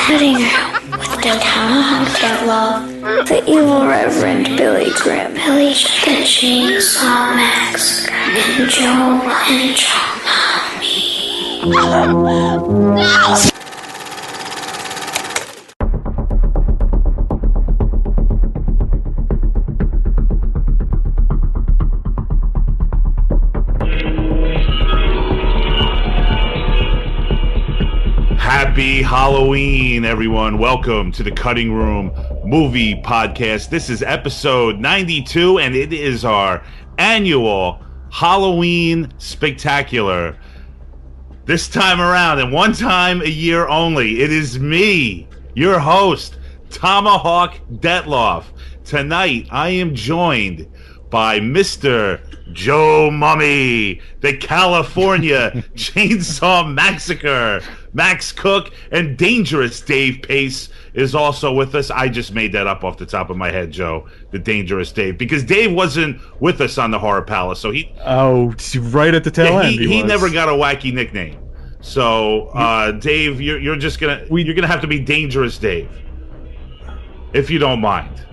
Cutting Room with the Tomahawk Detlef, the evil Reverend Billy Graham, Billy the Chainsaw Max, and Joe and Mommy. Happy Halloween, everyone. Welcome to the Cutting Room Movie Podcast. This is episode 92, and it is our annual Halloween spectacular. This time around, and one time a year only, it is me, your host, Tomahawk Detlef. Tonight, I am joined by Mr. Joe Mummy, the California Chainsaw Massacre, Max Cook, and Dangerous Dave Pace is also with us. I just made that up off the top of my head, Joe, the Dangerous Dave, because Dave wasn't with us on the Horror Palace, so he... Oh, right at the tail end. He never got a wacky nickname. So, Dave, you're just gonna... You're gonna have to be Dangerous Dave, if you don't mind.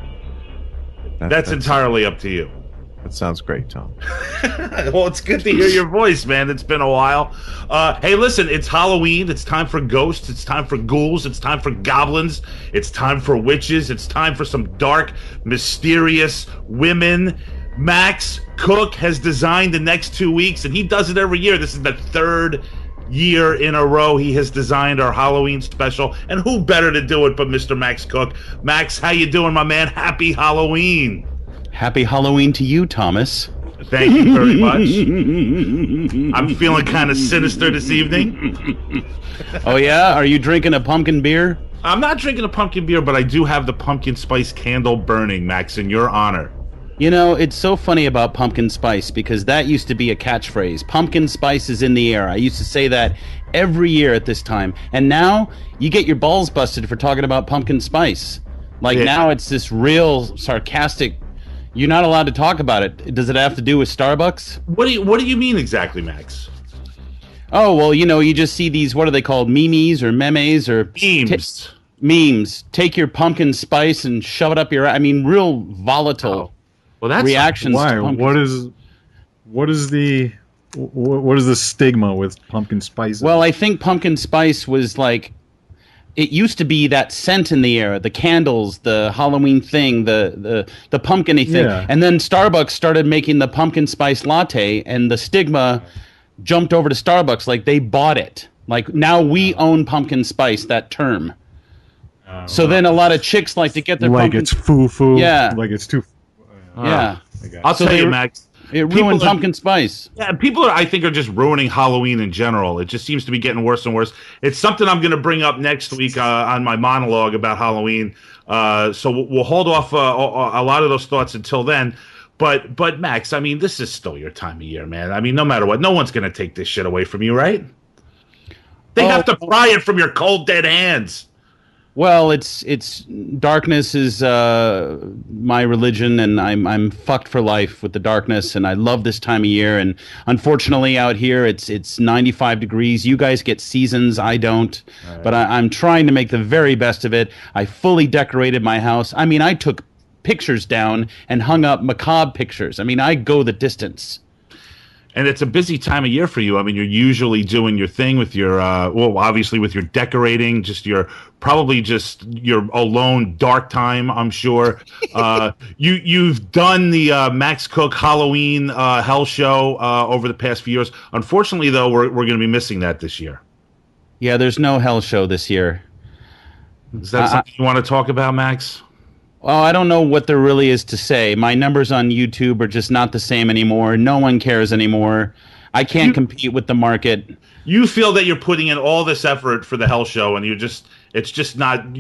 That's entirely up to you. That sounds great, Tom. Well, it's good to hear your voice, man. It's been a while. Hey, listen, it's Halloween. It's time for ghosts. It's time for ghouls. It's time for goblins. It's time for witches. It's time for some dark, mysterious women. Max Cook has designed the next 2 weeks, and he does it every year. This is the third year in a row he has designed our Halloween special, and who better to do it but Mr. Max Cook? Max, how you doing, my man? Happy Halloween. Happy Halloween to you, Thomas. Thank you very much. I'm feeling kind of sinister this evening. Oh, yeah? Are you drinking a pumpkin beer? I'm not drinking a pumpkin beer, but I do have the pumpkin spice candle burning, Max, in your honor. You know, it's so funny about pumpkin spice because that used to be a catchphrase. Pumpkin spice is in the air. I used to say that every year at this time. And now you get your balls busted for talking about pumpkin spice. Like, now it's this real sarcastic... You're not allowed to talk about it. Does it have to do with Starbucks? What do you mean exactly, Max? Oh, well, you know, you just see these, what are they called, memes or memes or... Memes. Memes. Take your pumpkin spice and shove it up your... I mean, real volatile well, that's reactions why? to pumpkin. What is the stigma with pumpkin spice? Well, I think pumpkin spice was like... It used to be that scent in the air, the candles, the Halloween thing, the pumpkin-y thing. Yeah. And then Starbucks started making the pumpkin spice latte, and the stigma jumped over to Starbucks. Like, they bought it. Like, now we own pumpkin spice, that term. So then a lot of chicks like to get their like pumpkin... it's foo-foo. Yeah. Like it's too... Yeah. I'll tell you, Max. It ruined pumpkin spice. Yeah, people I think are just ruining Halloween in general. It just seems to be getting worse and worse. It's something I'm going to bring up next week on my monologue about Halloween. So we'll hold off a lot of those thoughts until then. But Max, I mean, this is still your time of year, man. I mean, no matter what, no one's going to take this shit away from you, right? They have to pry it from your cold, dead hands. Well, it's darkness is my religion, and I'm fucked for life with the darkness, and I love this time of year. And unfortunately, out here it's 95 degrees. You guys get seasons, I don't, right. But I'm trying to make the very best of it. I fully decorated my house. I mean, I took pictures down and hung up macabre pictures. I mean, I go the distance. And it's a busy time of year for you. I mean, you're usually doing your thing with your, well, obviously with your decorating, just your alone dark time, I'm sure. You've done the Max Cook Halloween Hell Show over the past few years. Unfortunately, though, we're going to be missing that this year. Yeah, there's no Hell Show this year. Is that something you want to talk about, Max? Well, I don't know what there really is to say. My numbers on YouTube are just not the same anymore. No one cares anymore. I can't compete with the market. You feel that you're putting in all this effort for the Hell Show, and you're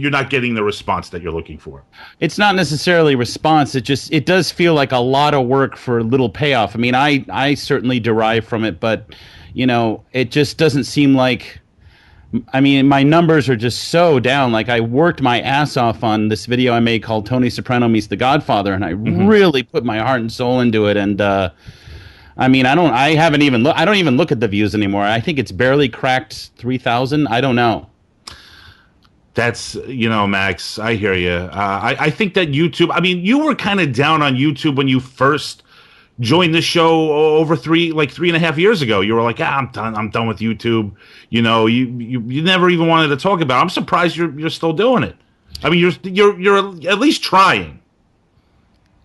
not getting the response that you're looking for. It's not necessarily response. It does feel like a lot of work for little payoff. I mean, I certainly derive from it, but you know, it just doesn't seem like. I mean, my numbers are just so down. Like, I worked my ass off on this video I made called Tony Soprano Meets the Godfather, and I really put my heart and soul into it. And I mean, I don't even look at the views anymore. I think it's barely cracked 3,000. I don't know. That's, Max, I hear you. I think that YouTube, I mean, you were kind of down on YouTube when you first joined the show over 3.5 years ago. You were like, I'm done with YouTube. You never even wanted to talk about it. I'm surprised you're still doing it. I mean, you're at least trying.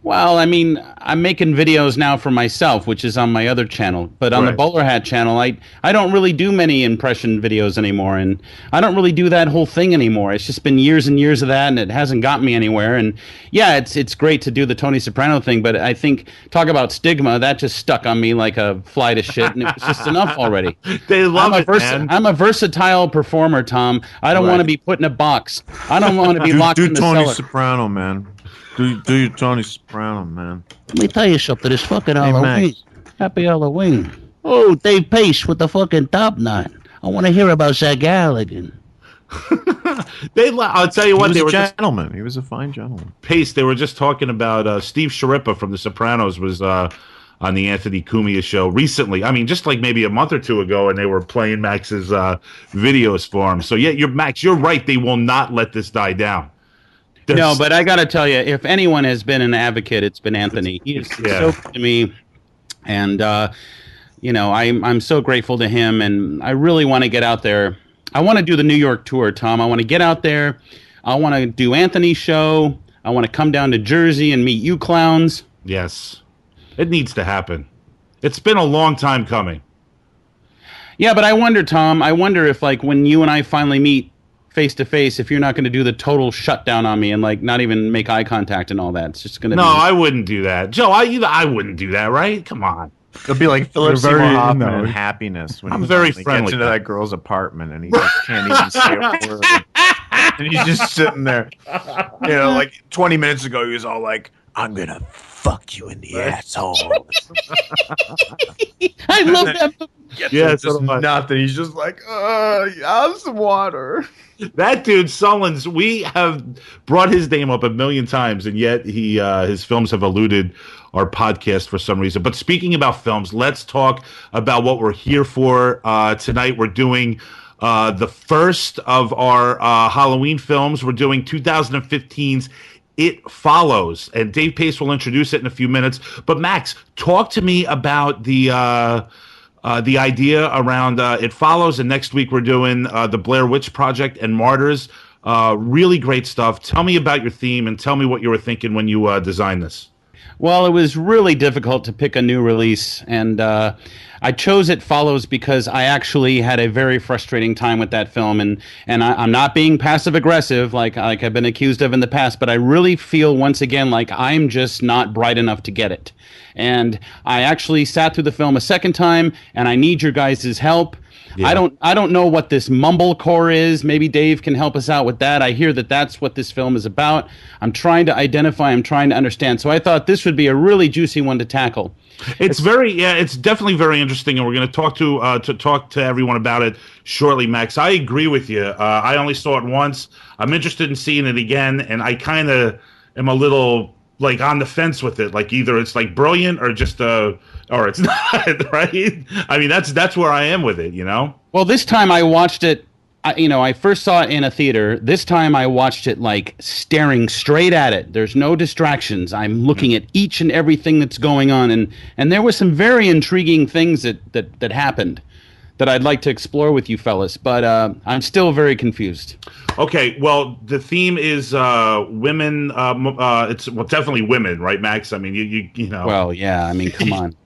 Well, I mean, I'm making videos now for myself, which is on my other channel. But on the Bowler Hat channel, I don't really do many impression videos anymore, and I don't really do that whole thing anymore. It's just been years and years of that, and it hasn't got me anywhere. And yeah, it's great to do the Tony Soprano thing, but I think, talk about stigma, that just stuck on me like a fly to shit, and it was just enough already. They love it, man. I'm a versatile performer, Tom. I don't want to be put in a box. I don't want to be locked in the cellar. Do Tony Soprano, man. Do your Tony Soprano, man. Let me tell you something. It's fucking Halloween. Max. Happy Halloween. Oh, Dave Pace with the fucking top knot. I want to hear about Zach Galligan. I'll tell you what, he was a gentleman. He was a fine gentleman. Pace, they were just talking about Steve Sciarippa from The Sopranos was on the Anthony Cumia show recently. I mean, just like maybe a month or two ago, and they were playing Max's videos for him. So yeah, Max, you're right. They will not let this die down. No, but I got to tell you, if anyone has been an advocate, it's been Anthony. He is so good to me, and I'm so grateful to him. And I really want to get out there. I want to do the New York tour, Tom. I want to get out there. I want to do Anthony's show. I want to come down to Jersey and meet you clowns. Yes, it needs to happen. It's been a long time coming. Yeah, but I wonder, Tom. I wonder if, like, when you and I finally meet face to face, if you're not going to do the total shutdown on me and like not even make eye contact and all that. It's just going to No, I wouldn't do that. Joe, I wouldn't do that, right? Come on. It'll be like Philip Seymour Hoffman in Happiness when I'm very he friendly. gets into that girl's apartment and he just can't even say a word. And he's just sitting there. Like 20 minutes ago he was all like, I'm going to fuck you in the asshole. I love that. Yes, nothing. He's just like, have some water. That dude Sullins, we have brought his name up a million times, and yet his films have eluded our podcast for some reason. But speaking about films, let's talk about what we're here for tonight. We're doing the first of our Halloween films. We're doing 2015's It Follows, and Dave Pace will introduce it in a few minutes. But Max, talk to me about the idea around It Follows, and next week we're doing the Blair Witch Project and Martyrs. Really great stuff. Tell me about your theme and tell me what you were thinking when you designed this. Well, it was really difficult to pick a new release, and I chose It Follows because I actually had a very frustrating time with that film, and I'm not being passive-aggressive like I've been accused of in the past, but I really feel once again like I'm just not bright enough to get it. And I actually sat through the film a second time, and I need your guys' help. Yeah. I don't know what this mumblecore is. Maybe Dave can help us out with that. I hear that that's what this film is about. I'm trying to identify. I'm trying to understand. So I thought this would be a really juicy one to tackle. It's definitely very interesting, and we're going to talk to everyone about it shortly, Max. I agree with you. I only saw it once. I'm interested in seeing it again, and I kind of am a little like on the fence with it. Like either it's like brilliant or just or it's not, right? I mean, that's where I am with it, Well, this time I watched it. I first saw it in a theater. This time I watched it like staring straight at it. There's no distractions. I'm looking at each and everything that's going on, and there were some very intriguing things that happened that I'd like to explore with you fellas, but I'm still very confused. Okay, well, the theme is women. It's definitely women, right, Max? I mean, you know. Well, yeah. I mean, come on.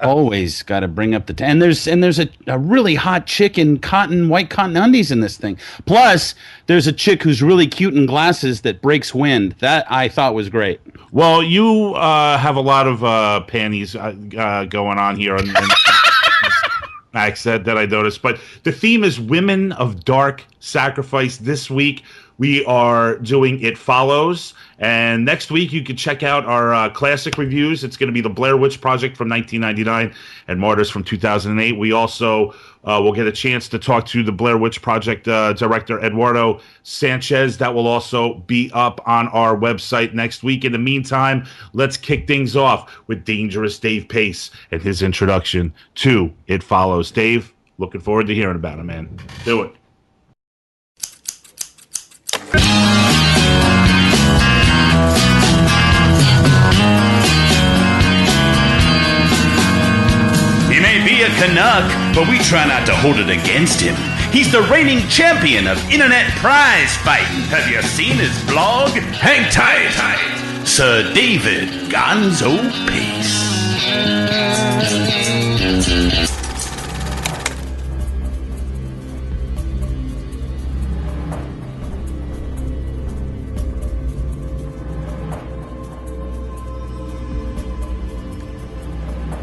Always got to bring up and there's a really hot chick in white cotton undies in this thing. Plus, there's a chick who's really cute in glasses that breaks wind. That I thought was great. Well, you have a lot of panties going on here. Max said that I noticed, but the theme is Women of Dark Sacrifice. This week we are doing It Follows, and next week you can check out our classic reviews. It's going to be the Blair Witch Project from 1999 and Martyrs from 2008. We also will get a chance to talk to the Blair Witch Project director Eduardo Sanchez. That will also be up on our website next week. In the meantime, let's kick things off with Dangerous Dave Pace and his introduction to It Follows. Dave, looking forward to hearing about it, man. Do it. Canuck, but we try not to hold it against him. He's the reigning champion of internet prize fighting. Have you seen his blog? Hang tight, Sir David Gonzo Pace.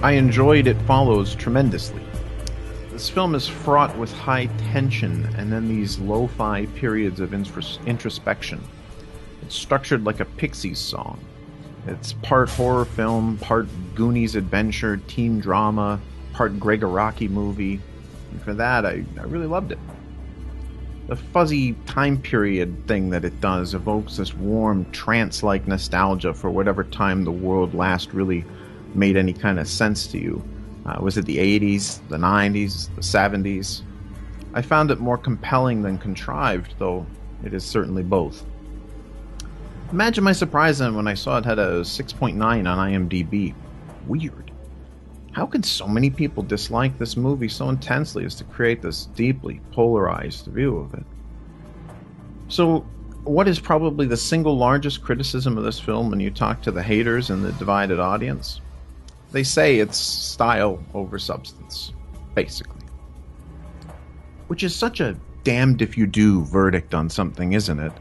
I enjoyed It Follows tremendously. This film is fraught with high tension and then these lo-fi periods of introspection. It's structured like a Pixies song. It's part horror film, part Goonies adventure, teen drama, part Greg Araki movie. And for that, I really loved it. The fuzzy time period thing that it does evokes this warm, trance-like nostalgia for whatever time the world last really made any kind of sense to you. Was it the 80s, the 90s, the 70s? I found it more compelling than contrived, though it is certainly both. Imagine my surprise when I saw it had a 6.9 on IMDb. Weird. How could so many people dislike this movie so intensely as to create this deeply polarized view of it? So, what is probably the single largest criticism of this film when you talk to the haters and the divided audience? They say it's style over substance, basically. Which is such a damned if you do verdict on something, isn't it?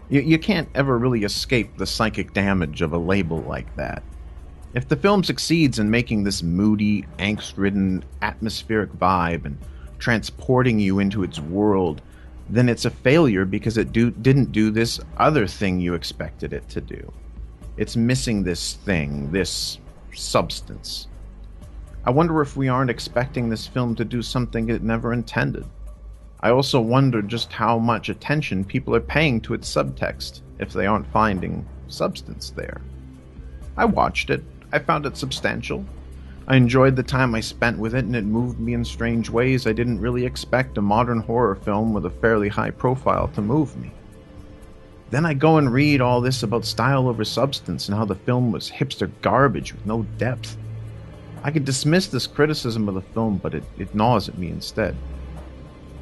You can't ever really escape the psychic damage of a label like that. If the film succeeds in making this moody, angst-ridden, atmospheric vibe and transporting you into its world, then it's a failure because it didn't do this other thing you expected it to do. It's missing this thing, this substance. I wonder if we aren't expecting this film to do something it never intended. I also wonder just how much attention people are paying to its subtext if they aren't finding substance there. I watched it. I found it substantial. I enjoyed the time I spent with it, and it moved me in strange ways I didn't really expect a modern horror film with a fairly high profile to move me. Then I go and read all this about style over substance and how the film was hipster garbage with no depth. I could dismiss this criticism of the film, but it gnaws at me instead.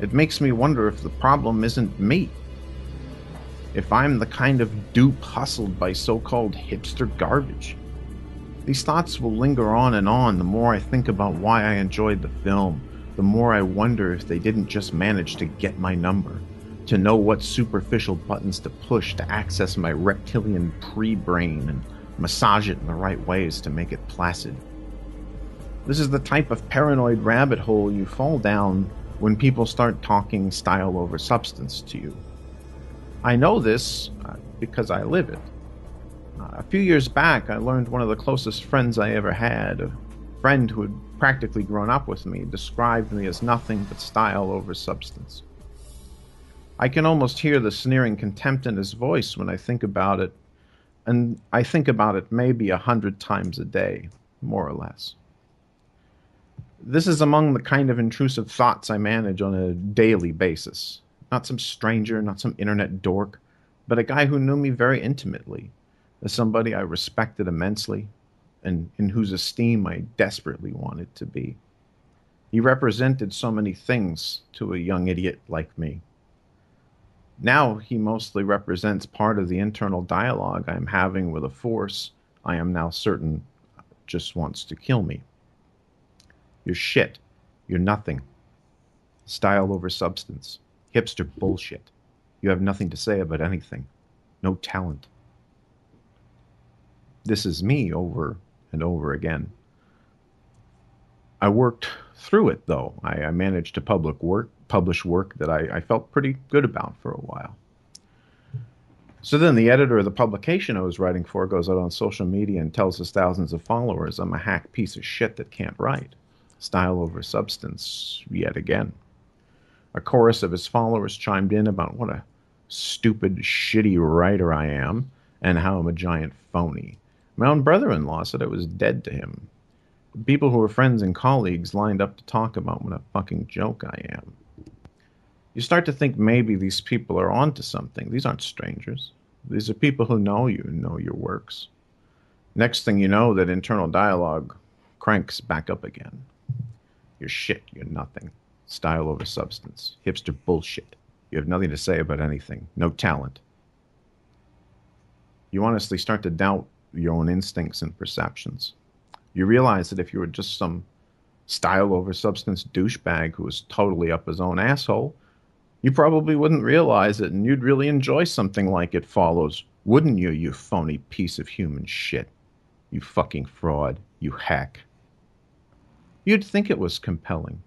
It makes me wonder if the problem isn't me. If I'm the kind of dupe hustled by so-called hipster garbage. These thoughts will linger on the more I think about why I enjoyed the film, the more I wonder if they didn't just manage to get my number. To know what superficial buttons to push to access my reptilian pre-brain and massage it in the right ways to make it placid. This is the type of paranoid rabbit hole you fall down when people start talking style over substance to you. I know this because I live it. A few years back, I learned one of the closest friends I ever had, a friend who had practically grown up with me, described me as nothing but style over substance. I can almost hear the sneering contempt in his voice when I think about it, and I think about it maybe 100 times a day, more or less. This is among the kind of intrusive thoughts I manage on a daily basis. Not some stranger, not some internet dork, but a guy who knew me very intimately, as somebody I respected immensely, and in whose esteem I desperately wanted to be. He represented so many things to a young idiot like me. Now he mostly represents part of the internal dialogue I am having with a force I am now certain just wants to kill me. You're shit. You're nothing. Style over substance. Hipster bullshit. You have nothing to say about anything. No talent. This is me over and over again. I worked through it, though. I managed to publish work that I felt pretty good about for a while. So then the editor of the publication I was writing for goes out on social media and tells his thousands of followers I'm a hack piece of shit that can't write. Style over substance yet again. A chorus of his followers chimed in about what a stupid, shitty writer I am and how I'm a giant phony. My own brother-in-law said I was dead to him. People who were friends and colleagues lined up to talk about what a fucking joke I am. You start to think maybe these people are onto something. These aren't strangers. These are people who know you and know your works. Next thing you know, that internal dialogue cranks back up again. You're shit. You're nothing. Style over substance. Hipster bullshit. You have nothing to say about anything. No talent. You honestly start to doubt your own instincts and perceptions. You realize that if you were just some style over substance douchebag who was totally up his own asshole, you probably wouldn't realize it, and you'd really enjoy something like It Follows. Wouldn't you, you phony piece of human shit? You fucking fraud. You hack. You'd think it was compelling.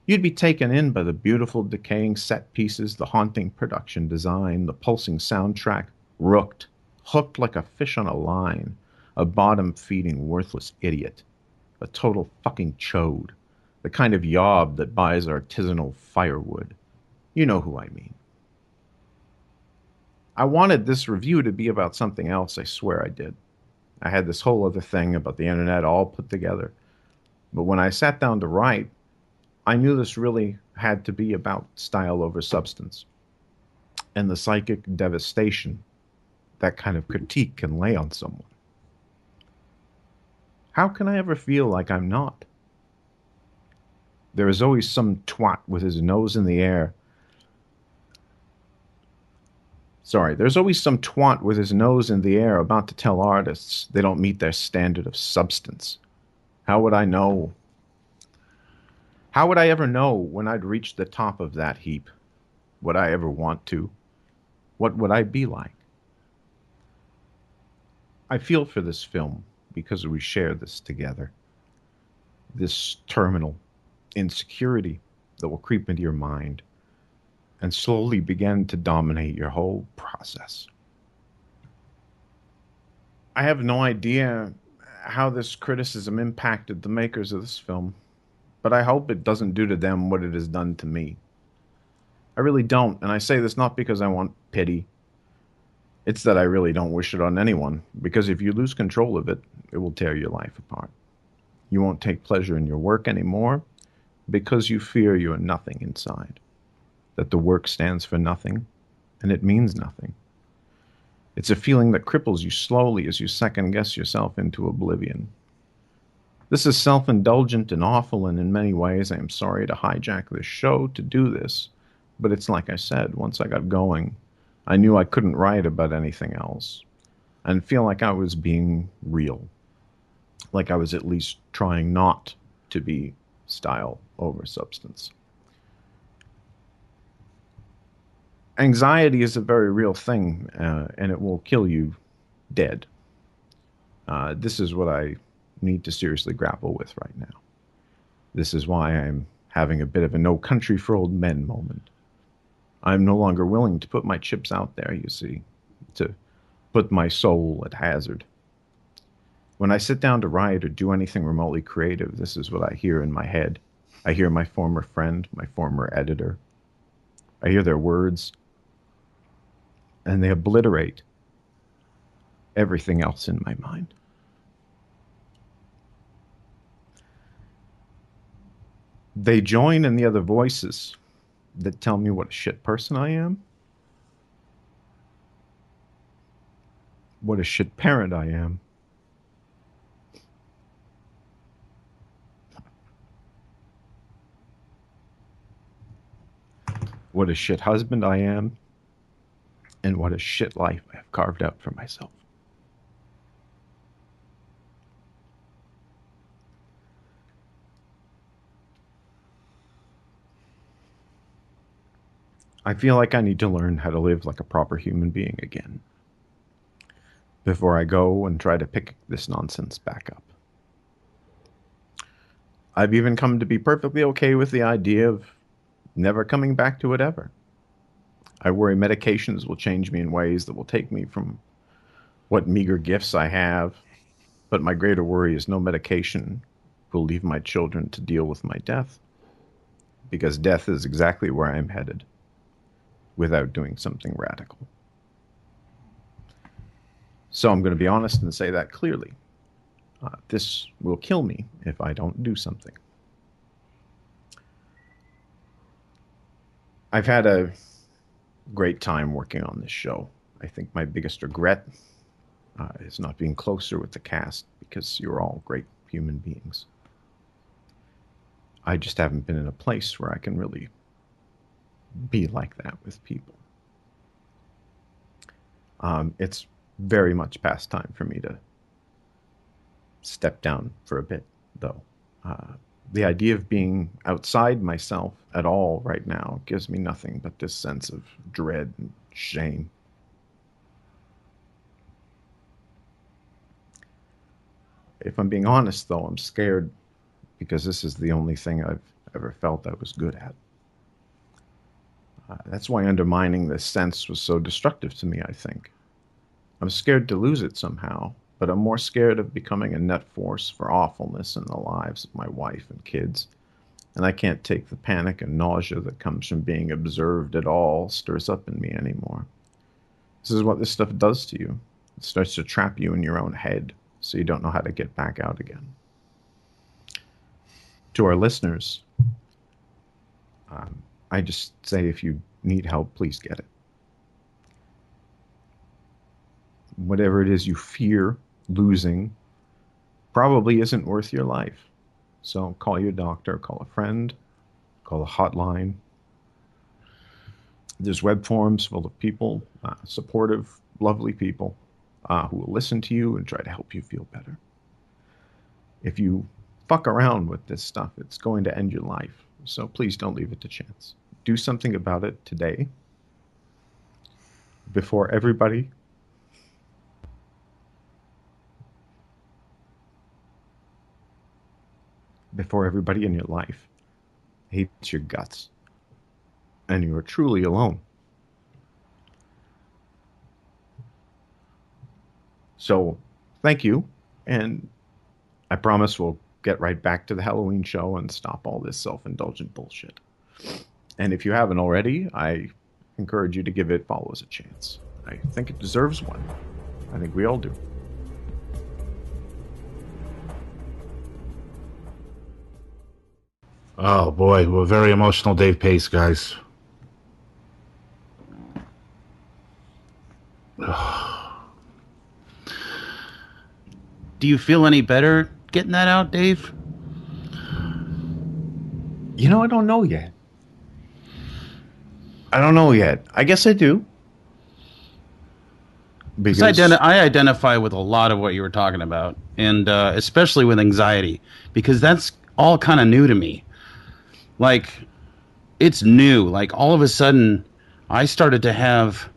You'd be taken in by the beautiful decaying set pieces, the haunting production design, the pulsing soundtrack, hooked like a fish on a line, a bottom-feeding worthless idiot, a total fucking chode, the kind of yob that buys artisanal firewood. You know who I mean. I wanted this review to be about something else, I swear I did. I had this whole other thing about the internet all put together. But when I sat down to write, I knew this really had to be about style over substance and the psychic devastation that kind of critique can lay on someone. How can I ever feel like I'm not? There is always some twat with his nose in the air. There's always some twat with his nose in the air about to tell artists they don't meet their standard of substance. How would I know? How would I ever know when I'd reached the top of that heap? Would I ever want to? What would I be like? I feel for this film because we share this together. This terminal insecurity that will creep into your mind and slowly begin to dominate your whole process. I have no idea how this criticism impacted the makers of this film, but I hope it doesn't do to them what it has done to me. I really don't, and I say this not because I want pity. It's that I really don't wish it on anyone, because if you lose control of it, it will tear your life apart. You won't take pleasure in your work anymore because you fear you are nothing inside, that the work stands for nothing, and it means nothing. It's a feeling that cripples you slowly as you second-guess yourself into oblivion. This is self-indulgent and awful, and in many ways I am sorry to hijack this show to do this, but it's like I said, once I got going, I knew I couldn't write about anything else, and feel like I was being real, like I was at least trying not to be style over substance. Anxiety is a very real thing, and it will kill you dead. This is what I need to seriously grapple with right now. This is why I'm having a bit of a no country for old men moment. I'm no longer willing to put my chips out there, you see, to put my soul at hazard. When I sit down to write or do anything remotely creative, this is what I hear in my head. I hear my former friend, my former editor. I hear their words, and they obliterate everything else in my mind. They join in the other voices that tell me what a shit person I am, what a shit parent I am, what a shit husband I am, and what a shit life I have carved out for myself. I feel like I need to learn how to live like a proper human being again before I go and try to pick this nonsense back up. I've even come to be perfectly okay with the idea of never coming back to it ever. I worry medications will change me in ways that will take me from what meager gifts I have, but my greater worry is no medication will leave my children to deal with my death, because death is exactly where I'm headed without doing something radical. So I'm going to be honest and say that clearly. This will kill me if I don't do something. I've had a great time working on this show. I think my biggest regret is not being closer with the cast, because you're all great human beings. I just haven't been in a place where I can really be like that with people. It's very much past time for me to step down for a bit, though. The idea of being outside myself at all right now gives me nothing but this sense of dread and shame. If I'm being honest, though, I'm scared because this is the only thing I've ever felt I was good at. That's why undermining this sense was so destructive to me, I think. I'm scared to lose it somehow, but I'm more scared of becoming a net force for awfulness in the lives of my wife and kids. And I can't take the panic and nausea that comes from being observed at all stirs up in me anymore. This is what this stuff does to you. It starts to trap you in your own head, so you don't know how to get back out again. To our listeners, I just say if you need help, please get it. Whatever it is you fear losing probably isn't worth your life. So call your doctor, call a friend, call a hotline. There's web forums full of people, supportive, lovely people who will listen to you and try to help you feel better. If you fuck around with this stuff, it's going to end your life. So please don't leave it to chance. Do something about it today before everybody in your life hates your guts and you are truly alone. So thank you, and I promise we'll get right back to the Halloween show and stop all this self-indulgent bullshit. And if you haven't already, I encourage you to give It Follows a chance. I think it deserves one. I think we all do. Oh boy, we're very emotional Dave Pace, guys. Do you feel any better getting that out, Dave? You know, I don't know yet. I guess I do. Because I identify with a lot of what you were talking about, and especially with anxiety, because that's all kind of new to me. Like, it's new. Like, all of a sudden, I started to have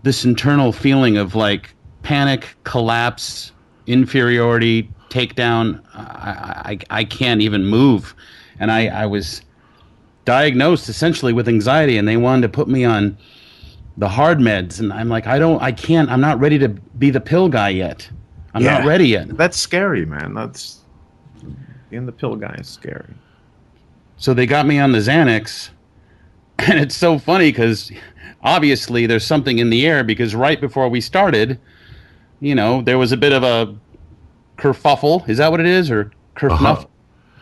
this internal feeling of, like, panic, collapse, inferiority, takedown. I can't even move. And I was diagnosed essentially with anxiety, and they wanted to put me on the hard meds. And I'm like, I'm not ready to be the pill guy yet. I'm not ready yet. That's scary, man. Being the pill guy is scary. So they got me on the Xanax, and it's so funny because obviously there's something in the air, because right before we started, you know, there was a bit of a kerfuffle. Is that what it is? Or kerfnuff?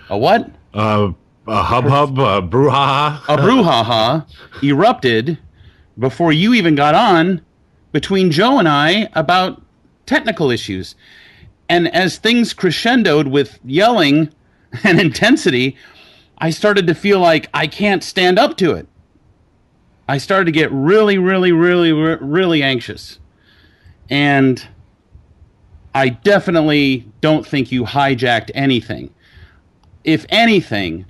A what? A hub, a brouhaha. A brouhaha erupted before you even got on between Joe and I about technical issues. And as things crescendoed with yelling and intensity, I started to feel like I can't stand up to it. I started to get really, really, really, really anxious. And I definitely don't think you hijacked anything. If anything,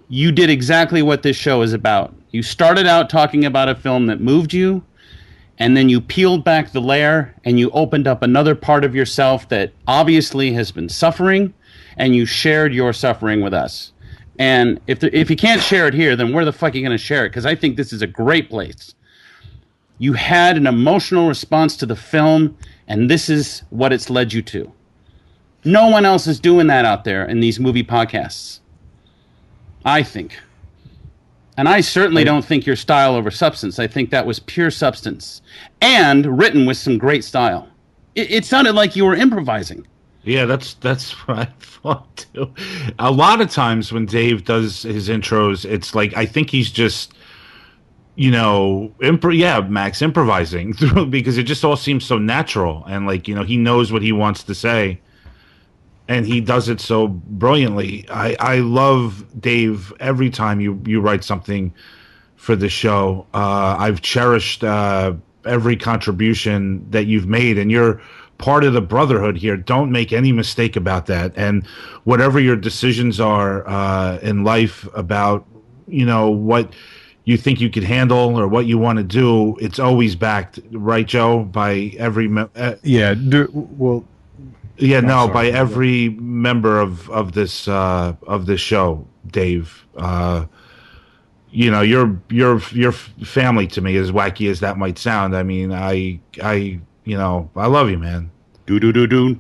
you did exactly what this show is about. You started out talking about a film that moved you, and then you peeled back the layer and you opened up another part of yourself that obviously has been suffering, and you shared your suffering with us. And if you can't share it here, then where the fuck are you going to share it? Because I think this is a great place. You had an emotional response to the film, and this is what it's led you to. No one else is doing that out there in these movie podcasts, I think. And I certainly don't think your style over substance. I think that was pure substance and written with some great style. It sounded like you were improvising. Yeah, that's what I thought too. A lot of times when Dave does his intros, it's like I think he's just, you know, Max improvising through, because it just all seems so natural, and like, you know, he knows what he wants to say. and he does it so brilliantly. I love Dave every time you write something for the show. I've cherished every contribution that you've made, and you're part of the brotherhood here. Don't make any mistake about that. And whatever your decisions are in life about, what you think you could handle or what you want to do, it's always backed, right, Joe? By every by every member of this show, Dave. Your family to me, as wacky as that might sound. I mean, I love you, man. Do do do do.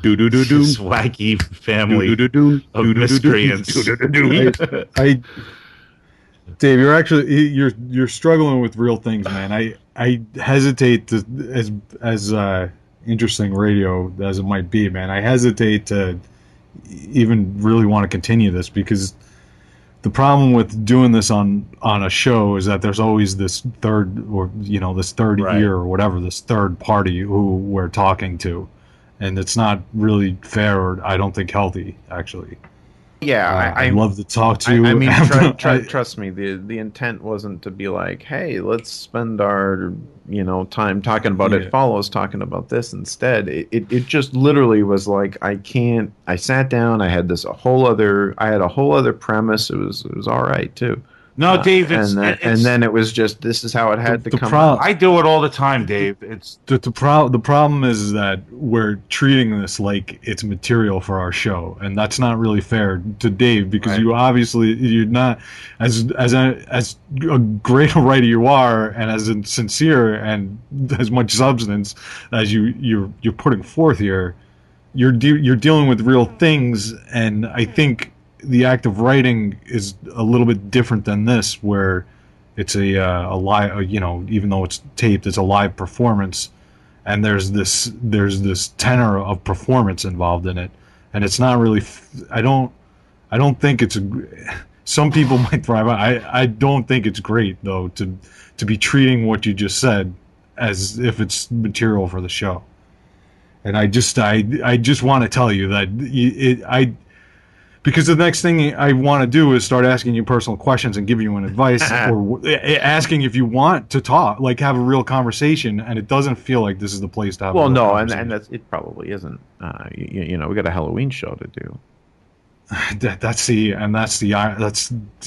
Do do do do. This wacky family of miscreants. Dave, you're struggling with real things, man. I hesitate to, as interesting radio as it might be, man. I hesitate to even really want to continue this, because the problem with doing this on a show is that there's always this third ear or whatever, this third party who we're talking to, and it's not really fair, or I don't think healthy, actually. Yeah, I'd love to talk to you. I mean, trust me. The intent wasn't to be like, hey, let's spend our time talking about It Follows, talking about this instead. It just literally was like, I can't. I sat down. I had a whole other premise. It was all right too. No, Dave, and then it was just, this is how it had to come out. I do it all the time, Dave. It's the problem is that we're treating this like it's material for our show, and that's not really fair to Dave, because you're not as a great a writer you are, and as sincere and as much substance as you're putting forth here. You're dealing with real things, and I think the act of writing is a little bit different than this, where it's a live, even though it's taped, it's a live performance, and there's this tenor of performance involved in it, and it's not really. I don't think it's. Some people might thrive. I don't think it's great though to be treating what you just said as if it's material for the show, and I just want to tell you that because the next thing I want to do is start asking you personal questions and giving you an advice, or asking if you want to talk, like have a real conversation, and it doesn't feel like this is the place to have. Well, no, and it probably isn't. We got a Halloween show to do. That's the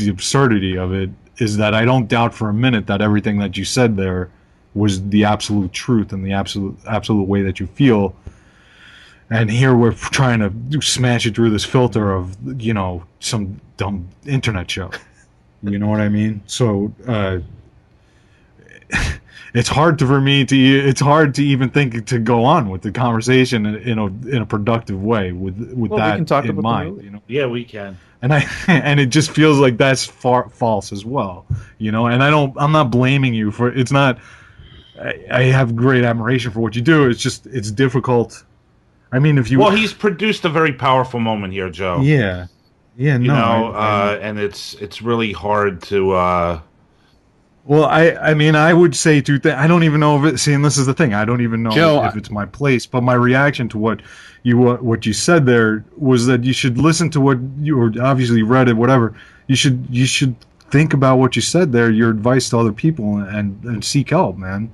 absurdity of it, is that I don't doubt for a minute that everything that you said there was the absolute truth and the absolute way that you feel. And here we're trying to smash it through this filter of, some dumb internet show. You know what I mean? So it's hard it's hard to even think to go on with the conversation in a productive way with that we can talk in mind. Yeah, we can. And it just feels like that's false as well. And I'm not blaming you for it's not. I have great admiration for what you do. It's just it's difficult. I mean, he's produced a very powerful moment here, Joe. Yeah, and it's really hard to. Well, I would say two things. I don't even know if and this is the thing. I don't even know if it's my place. But my reaction to what you said there was that you should listen to what you obviously read it, whatever. You should think about what you said there. Your advice to other people and seek help, man.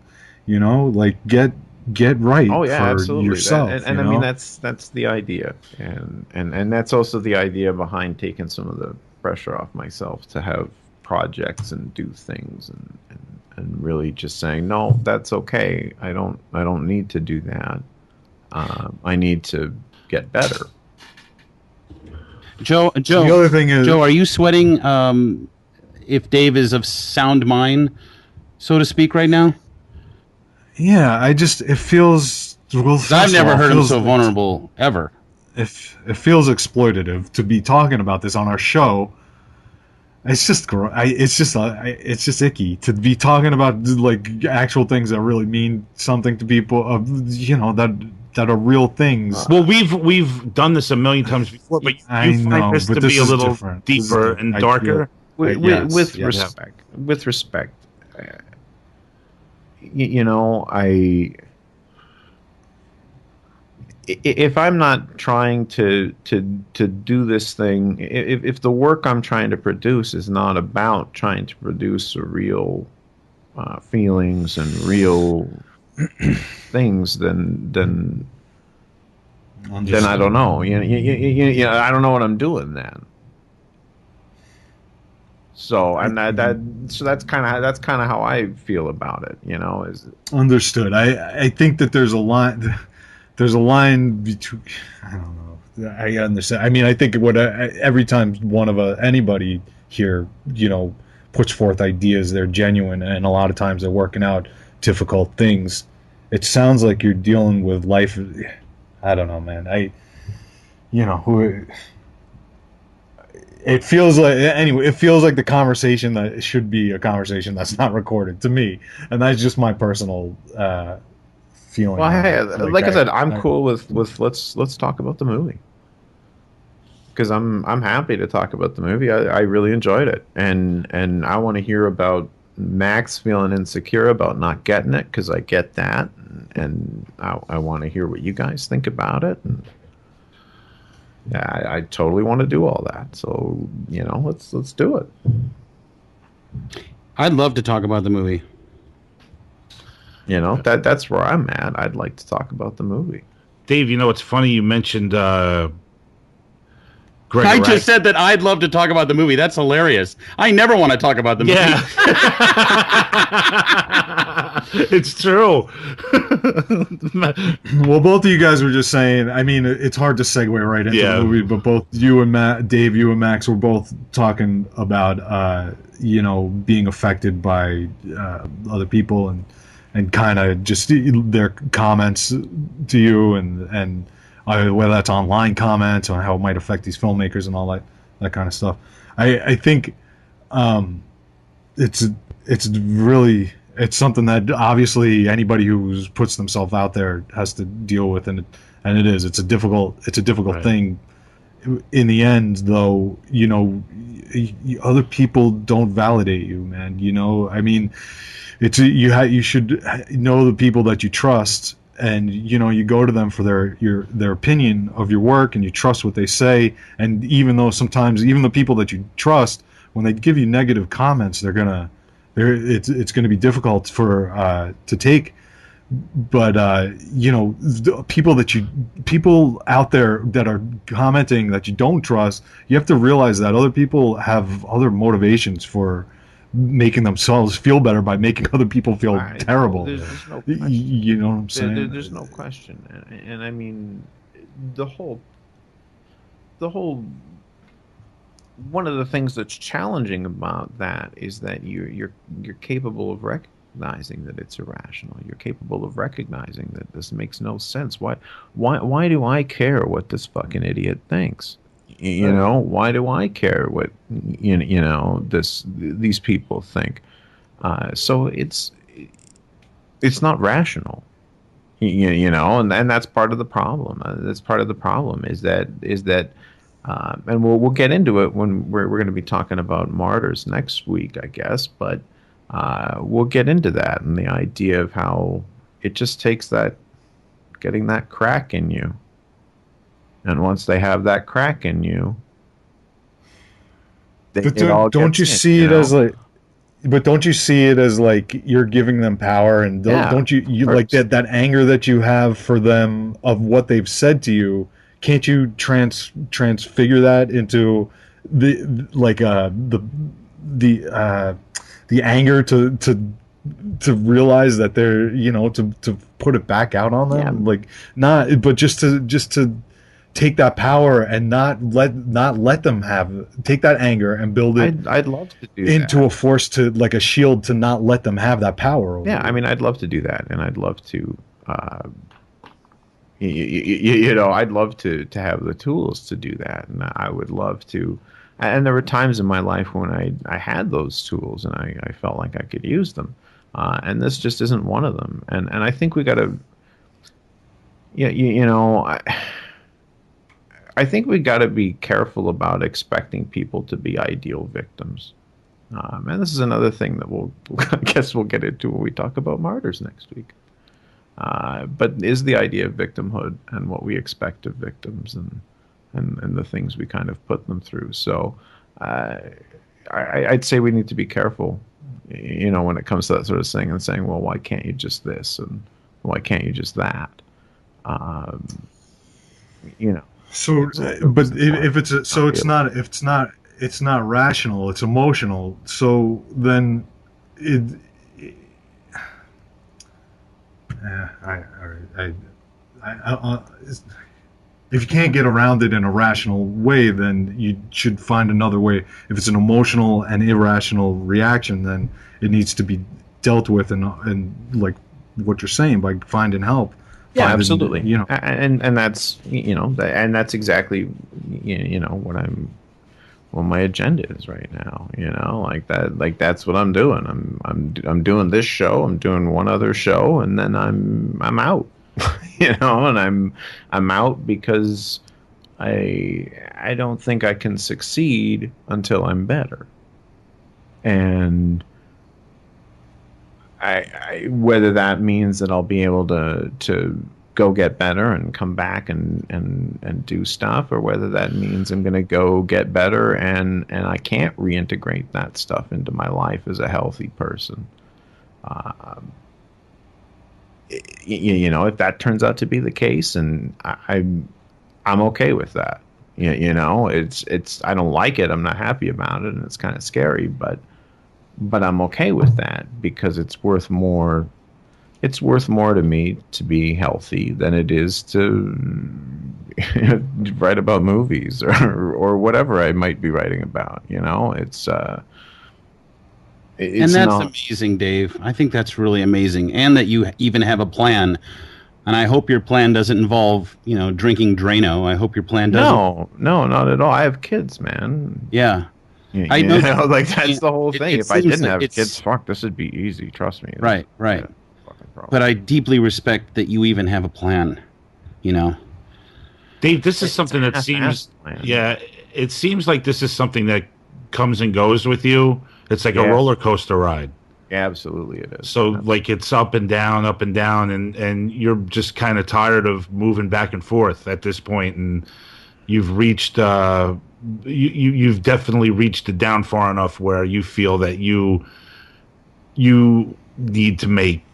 Get right. Oh yeah, for absolutely. Yourself, and I mean that's the idea, and that's also the idea behind taking some of the pressure off myself to have projects and do things and really just saying, no, that's okay. I don't need to do that. I need to get better. Joe. The other thing is, Joe, are you sweating? If Dave is of sound mind, so to speak, right now. Yeah, it feels. Well, I've never heard him so vulnerable ever. It feels exploitative to be talking about this on our show. It's just it's just icky to be talking about like actual things that really mean something to people. That are real things. Well, we've done this a million times before, but you find this to be a little deeper and darker. With respect. With respect. if I'm not trying to do this thing, if the work I'm trying to produce is not about trying to produce a real feelings and real things, then I don't know. I don't know what I'm doing then. So that's kind of how I feel about it. Is understood. I think that there's a line. There's a line between. I don't know. I understand. I mean, I think every time anybody here, puts forth ideas, they're genuine, and a lot of times they're working out difficult things. It sounds like you're dealing with life. I don't know, man. It feels like the conversation that should be a conversation that's not recorded to me, and that's just my personal feeling. Well, hey, like I said, I'm cool with let's talk about the movie, because I'm happy to talk about the movie. I really enjoyed it, and I want to hear about Max feeling insecure about not getting it, because I get that, and I want to hear what you guys think about it. And yeah, I totally want to do all that. So let's do it. I'd love to talk about the movie. That's where I'm at. I'd like to talk about the movie. Dave, it's funny you mentioned Greg. I just said that I'd love to talk about the movie. That's hilarious. I never want to talk about the movie. Yeah. It's true. Well, both of you guys were just saying, I mean, it's hard to segue right into the movie, but both you and Dave, you and Max were both talking about, being affected by other people and kind of just their comments to you and whether that's online comments or how it might affect these filmmakers and all that kind of stuff. I think it's something that obviously anybody who puts themselves out there has to deal with, and it's a difficult right. thing. In the end, though, other people don't validate you, man. I mean, you should know the people that you trust, and you go to them for their opinion of your work, and you trust what they say. And even though sometimes even the people that you trust, when they give you negative comments, it's gonna be difficult to take. But people out there that are commenting that you don't trust, you have to realize that other people have other motivations for making themselves feel better by making other people feel terrible. There's no question. You know what I'm saying? There's no question, and I mean, the whole. One of the things that's challenging about that is that you're capable of recognizing that it's irrational. You're capable of recognizing that this makes no sense. Why do I care what this fucking idiot thinks? Why do I care what these people think? So it's not rational, and that's part of the problem. That's part of the problem is that and we'll get into it when we're going to be talking about Martyrs next week, I guess. But we'll get into that and the idea of how it just takes getting that crack in you. And once they have that crack in you, don't you see it as like you're giving them power, and don't you like that anger that you have for them of what they've said to you? Can't you transfigure that into the anger to realize that they're to put it back out on them, but just to take that power and not let them take that anger and build it. I'd love to do into that. A force to like a shield to not let them have that power over I mean, I'd love to do that, and I'd love to. I'd love to have the tools to do that, and I would love to. And there were times in my life when I had those tools, and I felt like I could use them, and this just isn't one of them. And I think we got to, I think we got to be careful about expecting people to be ideal victims. And this is another thing that I guess we'll get into when we talk about Martyrs next week. but is the idea of victimhood and what we expect of victims and the things we kind of put them through. So I'd say we need to be careful, when it comes to that sort of thing, and saying, well, why can't you just this, and why can't you just that? So, but if it's not rational, it's emotional. So then if you can't get around it in a rational way, then you should find another way. If it's an emotional and irrational reaction, then it needs to be dealt with, and like what you're saying, by finding help. Yeah, absolutely. And that's and that's exactly what my agenda is right now. Like that's what I'm doing. I'm doing this show. I'm doing one other show, and then I'm out. And I'm out because I don't think I can succeed until I'm better. And I whether that means that I'll be able to go get better and come back and do stuff, or whether that means I'm going to go get better and I can't reintegrate that stuff into my life as a healthy person. If that turns out to be the case, and I'm okay with that. It's I don't like it. I'm not happy about it, and it's kind of scary, but I'm okay with that because it's worth more. It's worth more to me to be healthy than it is to write about movies or whatever I might be writing about. It's and that's amazing, Dave. I think that's really amazing, and that you even have a plan. And I hope your plan doesn't involve, drinking Drano. I hope your plan doesn't. No, not at all. I have kids, man. Yeah. I know, like that's the whole thing. If I didn't have kids, fuck, this would be easy. Trust me. Right. But I deeply respect that you even have a plan. Dave, this is something that seems. Yeah, it seems like this is something that comes and goes with you. It's like a roller coaster ride. Yeah, absolutely it is. So like it's up and down, and you're just kind of tired of moving back and forth at this point, and you've reached you've definitely reached it down far enough where you feel that you need to make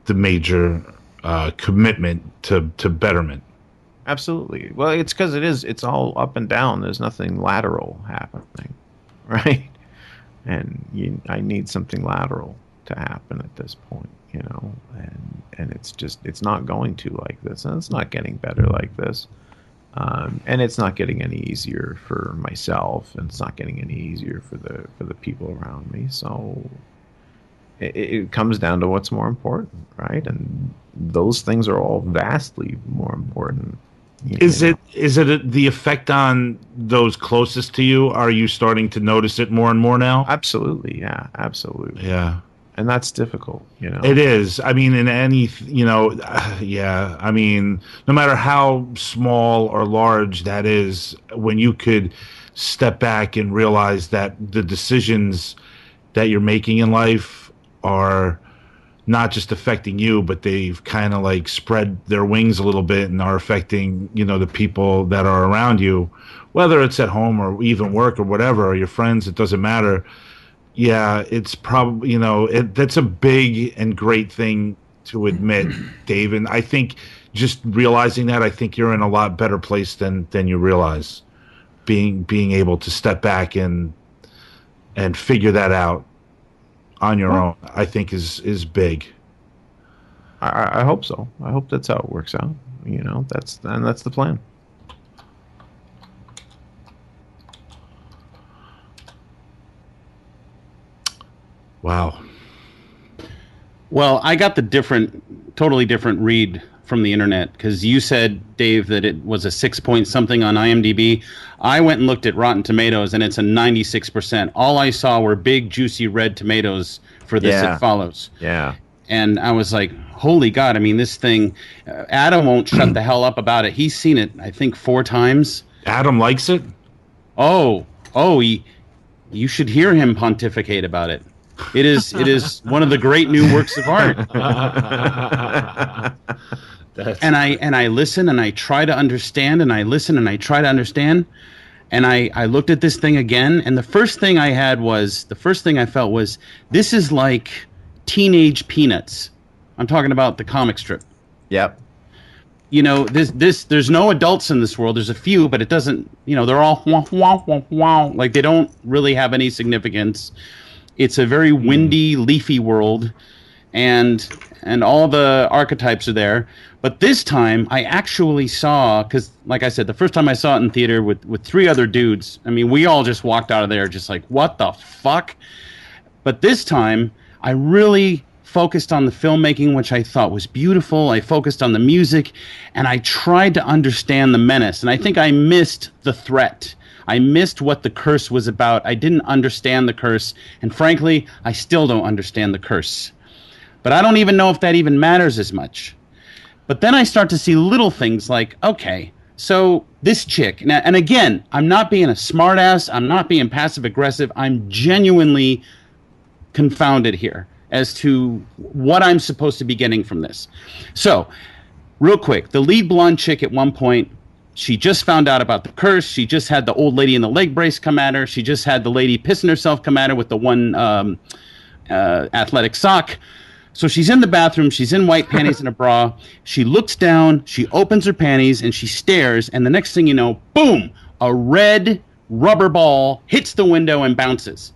the major commitment to betterment. Absolutely. Well, it's because it's all up and down. There's nothing lateral happening, right? And I need something lateral to happen at this point, and it's not going to like this, and it's not getting better like this, and it's not getting any easier for myself, and it's not getting any easier for the people around me. So it comes down to what's more important, right? And those things are all vastly more important. Is it the effect on those closest to you? Are you starting to notice it more and more now? Absolutely, yeah, absolutely. Yeah. And that's difficult, It is. I mean, in any, yeah. I mean, no matter how small or large that is, when you could step back and realize that the decisions that you're making in life are not just affecting you, but they've kind of like spread their wings a little bit and are affecting, the people that are around you, whether it's at home or even work or whatever, or your friends, it doesn't matter. Yeah, it's probably, that's a big and great thing to admit, Dave. And I think just realizing that, I think you're in a lot better place than you realize. Being able to step back and figure that out on your own, I think is big. I hope so. I hope that's how it works out. That's the plan. Wow. Well, I got the totally different read from the internet, because you said, Dave, that it was a 6 something on IMDb. I went and looked at Rotten Tomatoes, and it's a 96%. All I saw were big, juicy red tomatoes for this. It Follows. Yeah. And I was like, holy God, I mean, this thing, Adam won't shut the hell up about it. He's seen it, I think, 4 times. Adam likes it? You should hear him pontificate about it. It is one of the great new works of art. And I listen and I try to understand, and I listen and I try to understand. And I looked at this thing again, and the first thing I felt was, this is like Teenage Peanuts. I'm talking about the comic strip. Yep. You know, there's no adults in this world. There's a few, but it doesn't, you know, they're all wah, wah, wah, wah. Like, they don't really have any significance. It's a very windy, leafy world, and all the archetypes are there. But this time, I actually saw, because, like I said, the first time I saw it in theater with 3 other dudes, I mean, we all just walked out of there just like, what the fuck? But this time, I really focused on the filmmaking, which I thought was beautiful. I focused on the music, and I tried to understand the menace. And I think I missed the threat. I missed what the curse was about. I didn't understand the curse, and frankly, I still don't understand the curse. But I don't even know if that even matters as much. But then I start to see little things like, okay, so this chick, now, and again, I'm not being a smartass, I'm not being passive-aggressive, I'm genuinely confounded here as to what I'm supposed to be getting from this. So, real quick, the lead blonde chick at one point, she just found out about the curse, she just had the old lady in the leg brace come at her, she just had the lady pissing herself come at her with the one athletic sock. So she's in the bathroom, she's in white panties and a bra, she looks down, she opens her panties, and she stares, and the next thing you know, boom, a red rubber ball hits the window and bounces.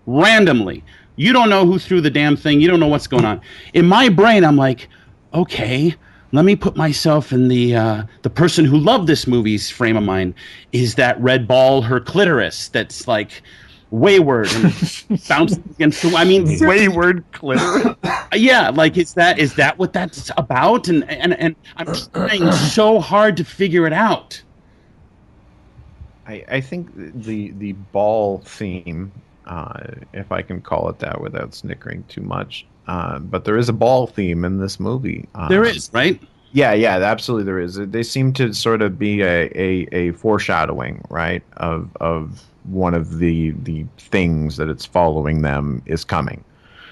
Randomly. You don't know who threw the damn thing, you don't know what's going on. In my brain, I'm like, okay, let me put myself in the person who loved this movie's frame of mind. Is that red ball her clitoris that's like wayward and bouncing against the, I mean, Wayward clitoris. yeah, like is that what that's about? And I'm trying so hard to figure it out. I think the ball theme, if I can call it that without snickering too much, but there is a ball theme in this movie. There is, right? Yeah, absolutely there is. They seem to sort of be a foreshadowing, right, of one of the things that it's following them is coming.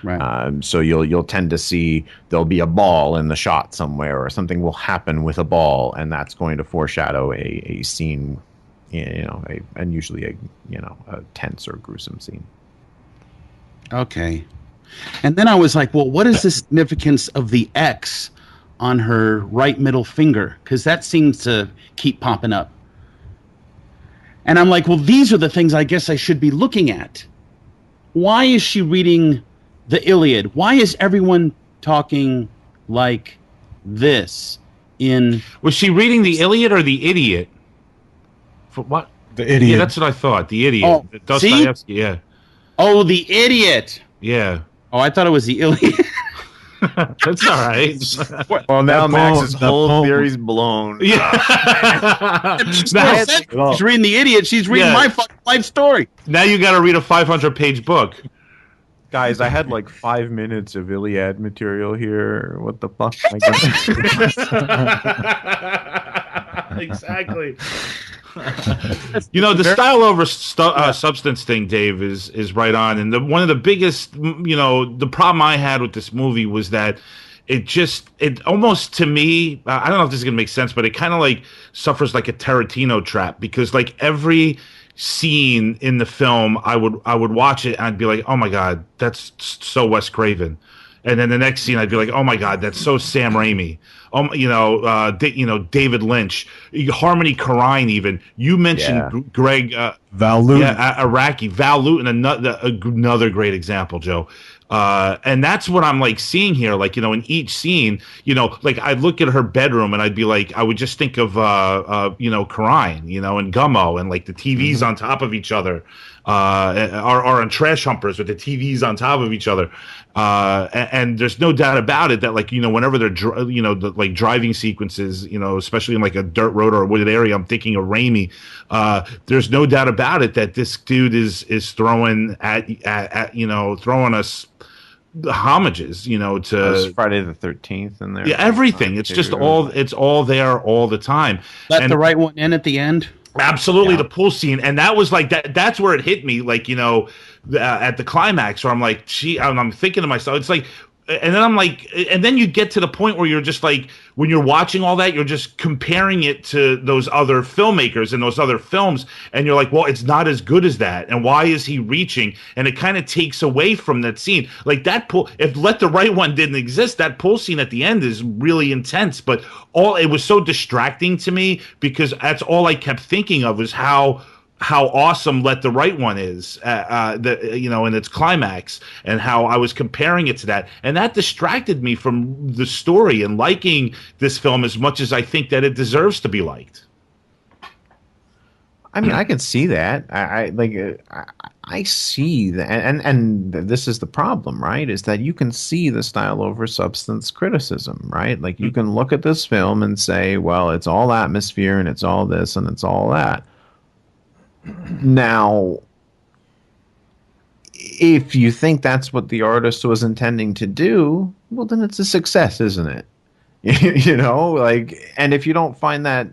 Right. So you'll tend to see there'll be a ball in the shot somewhere, or something will happen with a ball, and that's going to foreshadow a scene, you know, and usually a tense or gruesome scene. Okay. And then I was like, well, what is the significance of the X on her right middle finger? Because that seems to keep popping up. And I'm like, well, these are the things I guess I should be looking at. Why is she reading the Iliad? Why is everyone talking like this in... Was she reading the Iliad or the Idiot? For what? The Idiot. Yeah, that's what I thought. The Idiot. Oh, Dostoevsky, yeah. Oh, the Idiot. Yeah. Oh, I thought it was the Iliad. That's all right. Well, now That Max's poem- whole that poem- theory's blown. Yeah. She's now, reading the Idiot. She's reading Yeah. my fucking life story. now you got to read a 500-page book. Guys, I had like 5 minutes of Iliad material here. What the fuck? Exactly. You know, the style over substance thing, Dave, is right on. And one of the biggest, the problem I had with this movie was that it almost, to me, I don't know if this is going to make sense, but it kind of like suffers like a Tarantino trap, because like every scene in the film, I would watch it and I'd be like, oh my God, that's so Wes Craven. And then the next scene, I'd be like, "Oh my God, that's so Sam Raimi." David Lynch, Harmony Korine. Even you mentioned Greg Val Lewton. Yeah, Iraqi Val Lewton, another great example, Joe. And that's what I'm like seeing here. Like, in each scene, like I'd look at her bedroom and I'd be like, I would just think of Korine, and Gummo, and like the TVs on top of each other, or on Trash Humpers with the TVs on top of each other. And there's no doubt about it that, like, whenever they're the driving sequences, especially in like a dirt road or a wooded area, I'm thinking of Raimi. There's no doubt about it that this dude is throwing throwing us homages, to Friday the 13th in there. Yeah, everything. It's just all there all the time. Let the right one in at the end. Absolutely, Yeah. the pool scene, and that was like that. That's where it hit me, like at the climax, where I'm like, gee, I'm thinking to myself, it's like, and then I'm like, and then you get to the point where you're just like, when you're watching all that, you're just comparing it to those other filmmakers and those other films, and you're like, well, it's not as good as that, and why is he reaching? And it kind of takes away from that scene, like that pool. If Let the Right One didn't exist, that pool scene at the end is really intense, but it was so distracting to me because that's all I kept thinking of was how awesome Let the Right One is, in its climax, and how I was comparing it to that, and that distracted me from the story and liking this film as much as I think that it deserves to be liked. I mean, I can see that. I see that, and this is the problem, right? Is that you can see the style over substance criticism, right? Like you can look at this film and say, well, it's all atmosphere and it's all this and it's all that. Now, if you think that's what the artist was intending to do, well, then it's a success, isn't it? And if you don't find that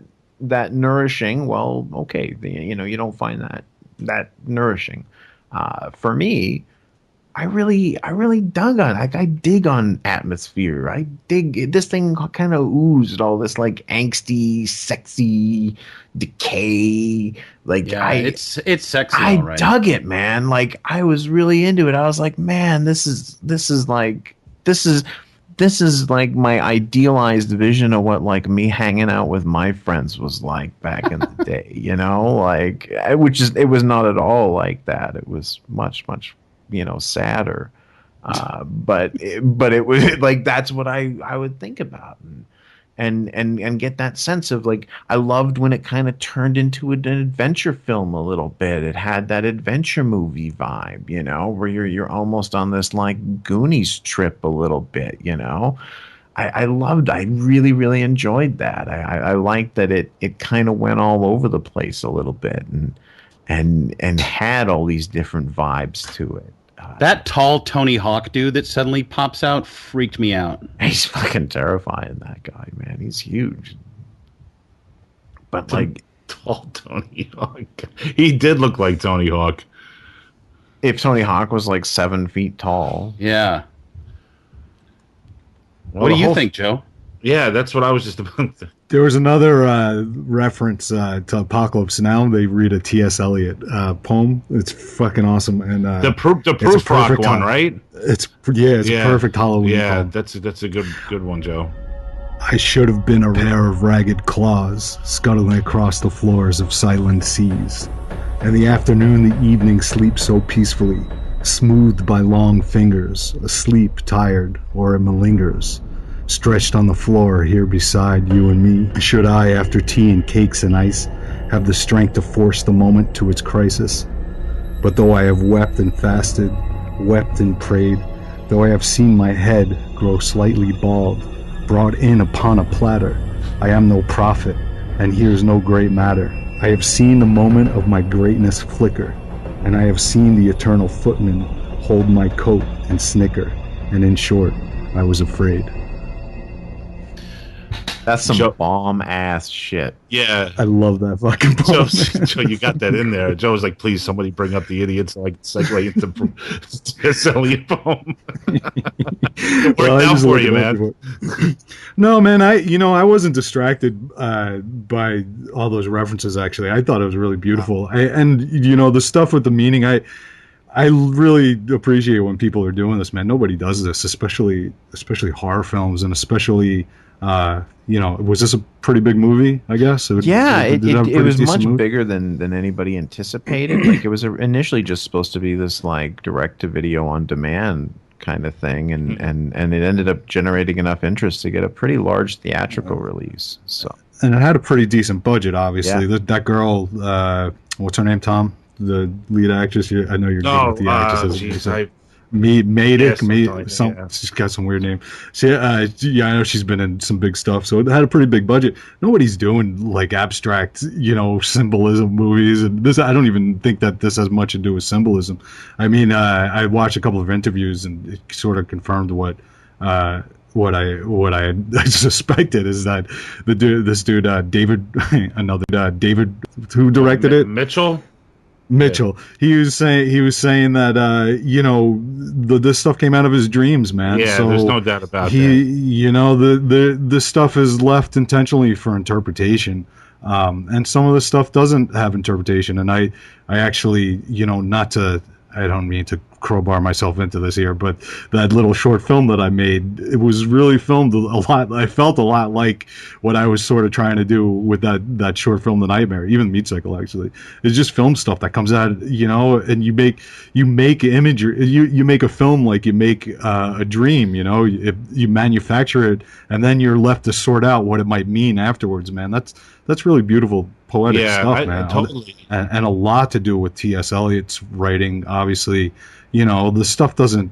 nourishing, well, okay, you don't find that nourishing. For me, I really dug on. I dig on atmosphere. I dig this thing. Kind of oozed all this like angsty, sexy decay. Like it's sexy. I all right. dug it, man. Like I was really into it. I was like, man, this is like my idealized vision of what like me hanging out with my friends was like back in the day. Like it was not at all like that. It was much sadder, but it was like that's what I would think about and get that sense of like I loved when it kind of turned into an adventure film a little bit. It had that adventure movie vibe, where you're almost on this like Goonies trip a little bit. I really, really enjoyed that. I liked that it kind of went all over the place a little bit and had all these different vibes to it. That tall Tony Hawk dude that suddenly pops out freaked me out. He's fucking terrifying, that guy, man. He's huge. But like Tall Tony Hawk. He did look like Tony Hawk. If Tony Hawk was like 7 feet tall. Yeah. Well, what do you think, Joe? Yeah, that's what I was just about to. There was another reference to Apocalypse Now. They read a T.S. Eliot poem. It's fucking awesome. And the proof rock one, right? It's a perfect Halloween. Yeah, poem. that's a good one, Joe. I should have been a pair of ragged claws scuttling across the floors of silent seas. And the afternoon, the evening sleeps so peacefully, smoothed by long fingers, asleep, tired, or it malingers. Stretched on the floor here beside you and me, should I, after tea and cakes and ice, have the strength to force the moment to its crisis? But though I have wept and fasted, wept and prayed, though I have seen my head grow slightly bald, brought in upon a platter, I am no prophet, and here's no great matter. I have seen the moment of my greatness flicker, and I have seen the eternal footman hold my coat and snicker, and in short, I was afraid. That's some Joe, bomb ass shit. Yeah. I love that fucking poem. Joe, you got that in there. Joe was like, please, somebody bring up the idiots so I can segue into T.S. Eliot poem. It worked out for you, man. No, man, I wasn't distracted by all those references, actually. I thought it was really beautiful. And the stuff with the meaning, I really appreciate when people are doing this, man. Nobody does this, especially horror films, and especially was this a pretty big movie, I guess? It was much bigger than anybody anticipated. Like it was initially just supposed to be this like direct to video on demand kind of thing, and it ended up generating enough interest to get a pretty large theatrical release. So, and it had a pretty decent budget, obviously. Yeah. That girl, what's her name, Tom? The lead actress. I know you're good with the actresses. She's got some weird name. I know she's been in some big stuff, so it had a pretty big budget. Nobody's doing like abstract, symbolism movies, and this. I don't even think that this has much to do with symbolism. I mean, I watched a couple of interviews, and it sort of confirmed what what I had suspected is that this dude David David who directed it, Mitchell. He was saying that this stuff came out of his dreams, man. Yeah, so there's no doubt about that. The stuff is left intentionally for interpretation. And some of the stuff doesn't have interpretation. And I actually, I don't mean to crowbar myself into this here, but that little short film that I made, it was really filmed a lot. I felt a lot like what I was sort of trying to do with that short film, The Nightmare, even Meat Cycle, actually. It's just film stuff that comes out, and you make imagery, you make a film like you make a dream, you manufacture it, and then you're left to sort out what it might mean afterwards, man. That's really beautiful poetic stuff, man. Totally. And a lot to do with T.S. Eliot's writing, obviously. The stuff doesn't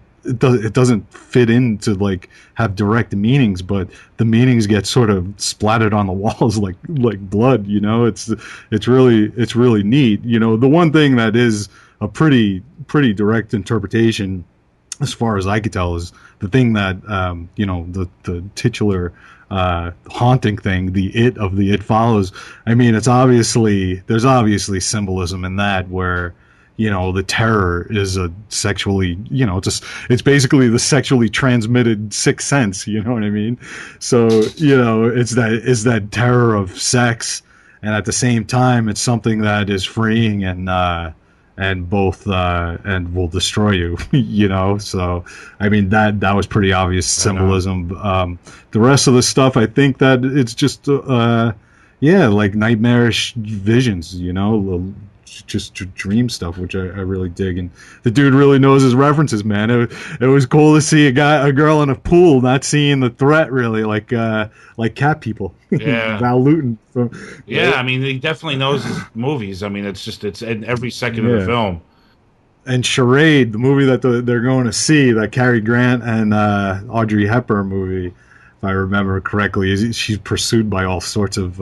fit in to like have direct meanings, but the meanings get sort of splattered on the walls like blood. It's really neat. The one thing that is a pretty direct interpretation, as far as I could tell, is the thing that the titular haunting thing, the It Follows. I mean, there's obviously symbolism in that, where the terror is a sexually, it's basically the sexually transmitted sixth sense, you know what I mean? So, it's that terror of sex, and at the same time, it's something that is freeing and both and will destroy you, So, I mean, that was pretty obvious symbolism. The rest of the stuff, I think that it's just like nightmarish visions, just dream stuff, which I really dig. And the dude really knows his references, man. It was cool to see a girl in a pool not seeing the threat, really, like Cat People. Yeah. Val Lewton. I mean, he definitely knows his movies. I mean, it's in every second of the film. And Charade, the movie that they're going to see, that Cary Grant and Audrey Hepburn movie, if I remember correctly, she's pursued by all sorts of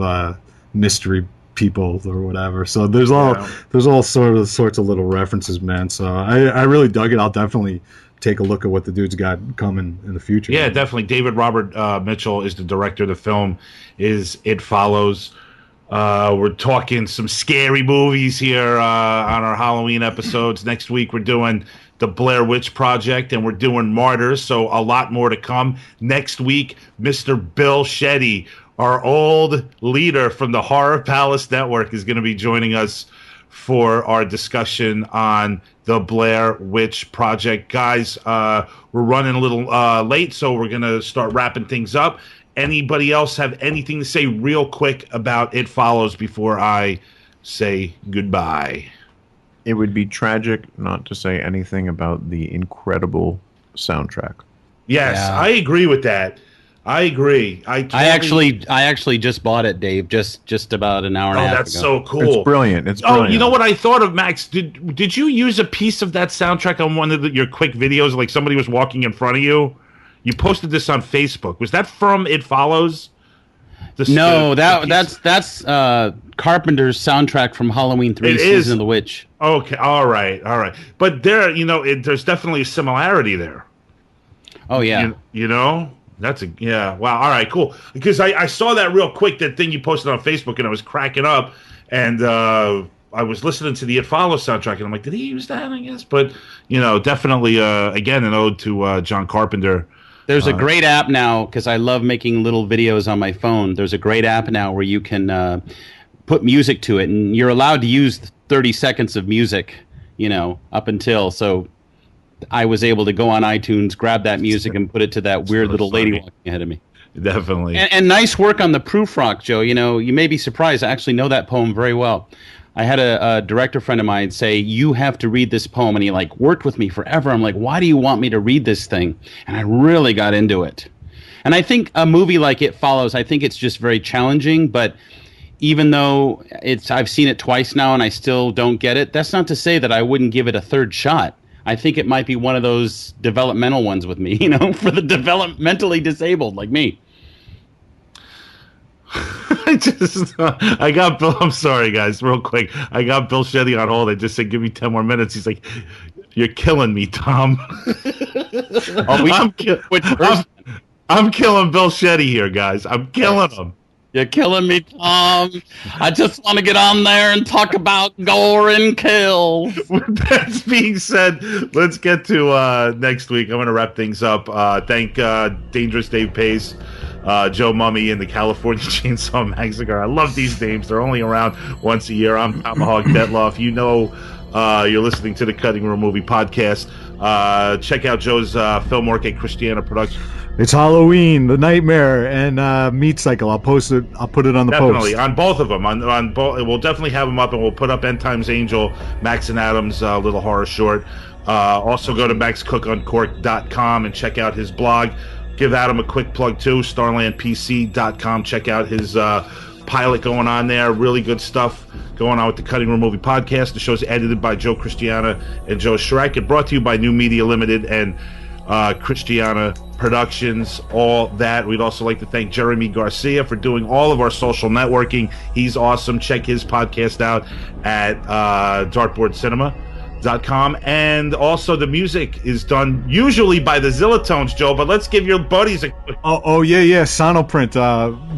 mystery people or whatever. So there's all sorts of little references, man. So I really dug it. I'll definitely take a look at what the dude's got coming in the future. Yeah, definitely. David Robert Mitchell is the director of the film. Is It Follows. We're talking some scary movies here on our Halloween episodes. Next week we're doing the Blair Witch Project, and we're doing Martyrs, so a lot more to come. Next week, Mr. Bill Shetty, our old leader from the Horror Palace Network, is going to be joining us for our discussion on the Blair Witch Project. Guys, we're running a little late, so we're going to start wrapping things up. Anybody else have anything to say real quick about It Follows before I say goodbye? It would be tragic not to say anything about the incredible soundtrack. Yes, yeah. I agree with that. I agree. I actually just bought it, Dave, just about an hour and a half ago. That's so cool. It's brilliant. It's brilliant. Oh, you know what I thought of, Max? Did you use a piece of that soundtrack on one of your quick videos? Like somebody was walking in front of you? You posted this on Facebook. Was that from It Follows? That's Carpenter's soundtrack from Halloween 3: Season of the Witch. Okay, all right. But there, there's definitely a similarity there. Oh yeah. Wow. All right, cool. Because I saw that real quick, that thing you posted on Facebook, and I was cracking up, and I was listening to the It Follows soundtrack, and I'm like, did he use that? I guess, but definitely again an ode to John Carpenter. There's a great app now, because I love making little videos on my phone. There's a great app now where you can put music to it, and you're allowed to use 30 seconds of music, up until. So I was able to go on iTunes, grab that music, and put it to that weird little lady walking ahead of me. Definitely. And nice work on the proof rock, Joe. You may be surprised. I actually know that poem very well. I had a director friend of mine say, you have to read this poem. And he worked with me forever. I'm like, why do you want me to read this thing? And I really got into it. And I think a movie like It Follows, I think it's just very challenging. But even though I've seen it twice now and I still don't get it, that's not to say that I wouldn't give it a third shot. I think it might be one of those developmental ones with me, for the developmentally disabled like me. I got Bill. I'm sorry, guys. Real quick, I got Bill Shetty on hold. I just said, "Give me 10 more minutes." He's like, "You're killing me, Tom." I'm killing Bill Shetty here, guys. I'm killing him. You're killing me, Tom. I just want to get on there and talk about gore and kill. With that being said, let's get to next week. I'm going to wrap things up. Thank Dangerous Dave Pace, Joe Mummy, and the California Chainsaw Massacre. I love these names. They're only around once a year. I'm Tomahawk Detloff. You know you're listening to the Cutting Room Movie Podcast. Check out Joe's film work at Christiana Productions. It's Halloween, The Nightmare, and Meat Cycle. I'll post it. I'll put it on the Definitely post. on both of them. On both, we'll definitely have them up, and we'll put up End Times Angel, Max and Adam's little horror short. Also, go to maxcookuncork.com and check out his blog. Give Adam a quick plug too. StarlandPC.com. Check out his pilot going on there. Really good stuff going on with the Cutting Room Movie Podcast. The show's edited by Joe Christiana and Joe Shrek. And brought to you by New Media Limited and Christiana Productions, all that. We'd also like to thank Jeremy Garcia for doing all of our social networking. He's awesome. Check his podcast out at dartboardcinema.com. And also the music is done usually by the Zillatones, Joe, but let's give your buddies a quick... Oh yeah, Sonoprint.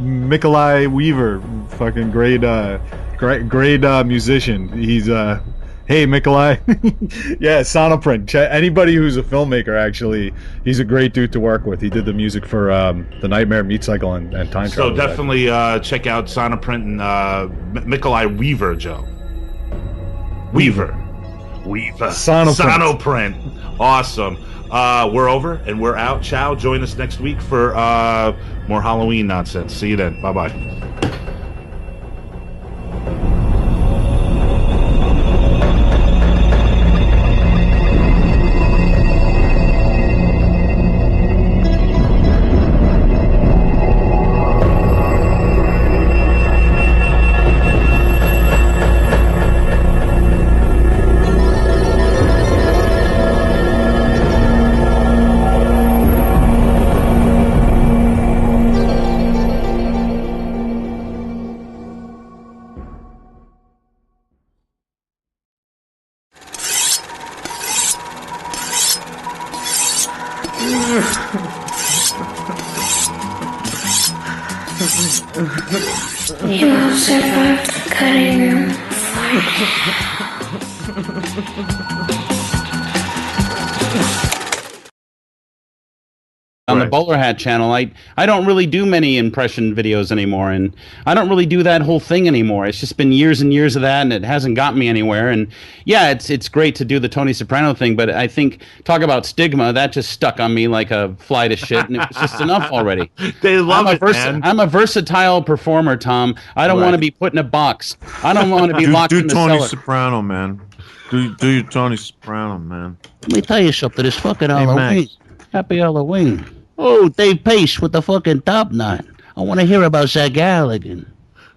Nikolai Weaver, fucking great musician. He's hey, Nikolai. Yeah, Sonoprint. Anybody who's a filmmaker, actually, he's a great dude to work with. He did the music for The Nightmare, Meat Cycle, and Time Travel. So definitely check out Sonoprint and Nikolai Weaver, Joe. Weaver. Sonoprint. Awesome. We're over and we're out. Ciao. Join us next week for more Halloween nonsense. See you then. Bye-bye. You will survive the cutting room On the Bowler Hat channel, I don't really do many impression videos anymore, and I don't really do that whole thing anymore. It's just been years and years of that, and it hasn't gotten me anywhere. And yeah, it's great to do the Tony Soprano thing, but I think, talk about stigma, that just stuck on me like a fly to shit, and it was just enough already. They love man. I'm a versatile performer, Tom. I don't want to be put in a box. I don't want to be locked in the cellar. Do Tony Soprano, man. Do your Tony Soprano, man. Let me tell you something. It's fucking Hey, Halloween. Max. Happy Halloween. Oh, Dave Pace with the fucking top knot. I want to hear about Zach Galligan.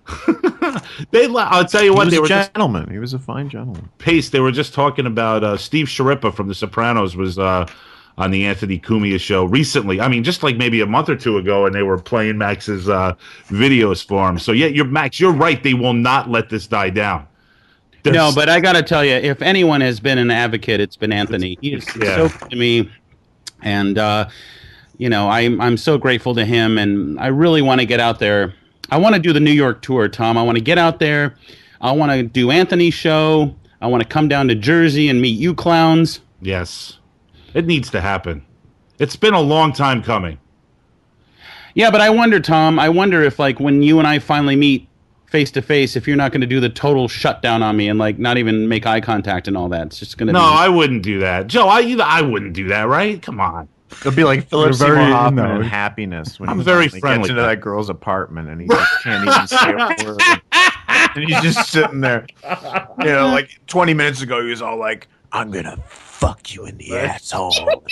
I'll tell you what, He they was were a just gentleman. He was a fine gentleman. Pace. They were just talking about Steve Sharippa from The Sopranos was on the Anthony Cumia show recently. I mean, just like maybe a month or two ago, and they were playing Max's videos for him. So yeah, Max, you're right. They will not let this die down. No, but I got to tell you, if anyone has been an advocate, it's been Anthony. He is so good to me, and you know, I'm so grateful to him, and I really want to get out there. I want to do the New York tour, Tom. I want to get out there. I want to do Anthony's show. I want to come down to Jersey and meet you clowns. Yes, it needs to happen. It's been a long time coming. Yeah, but I wonder, Tom, if like when you and I finally meet face to face, if you're not going to do the total shutdown on me and like not even make eye contact and all that. It's just going to No, I wouldn't do that. Joe, I wouldn't do that, right? Come on. It'll be like Philip You're Seymour very- Hoffman no. in Happiness when I'm he very finally friendly. gets into that girl's apartment and he just can't even say a word. And he's just sitting there. You know, like 20 minutes ago, he was all like, "I'm gonna fuck you in the asshole."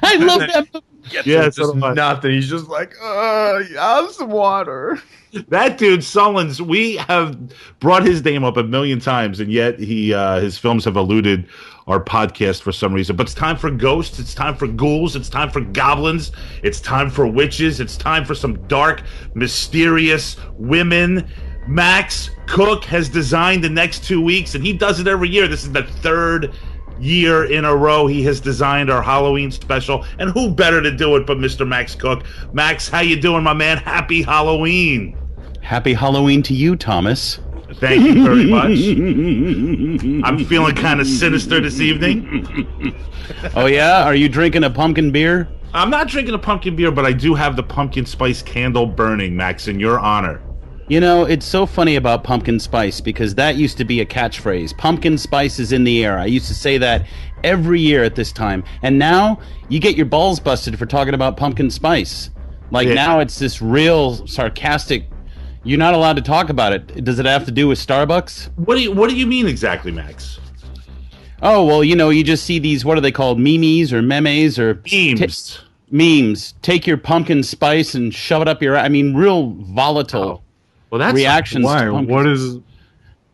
I love that. Yes, Just nothing. He's just like, have some water. That dude Sullins, we have brought his name up a million times, and yet his films have eluded our podcast for some reason. But it's time for ghosts. It's time for ghouls. It's time for goblins. It's time for witches. It's time for some dark, mysterious women. Max Cook has designed the next 2 weeks, and he does it every year. This is the third year in a row he has designed our Halloween special, and who better to do it but Mr. Max Cook. Max, how you doing, my man? Happy Halloween. Happy Halloween to you, Thomas. Thank you very much. I'm feeling kind of sinister this evening. Oh, yeah? Are you drinking a pumpkin beer? I'm not drinking a pumpkin beer, but I do have the pumpkin spice candle burning, Max, in your honor. You know, it's so funny about pumpkin spice because that used to be a catchphrase. Pumpkin spice is in the air. I used to say that every year at this time. And now you get your balls busted for talking about pumpkin spice. Like now it's this real sarcastic. You're not allowed to talk about it. Does it have to do with Starbucks? What do you mean exactly, Max? Oh, well, you know, you just see these, what are they called, memes or memes or... Memes. Memes. Take your pumpkin spice and shove it up your... I mean, real volatile Well, that's reactions Why? to pumpkin.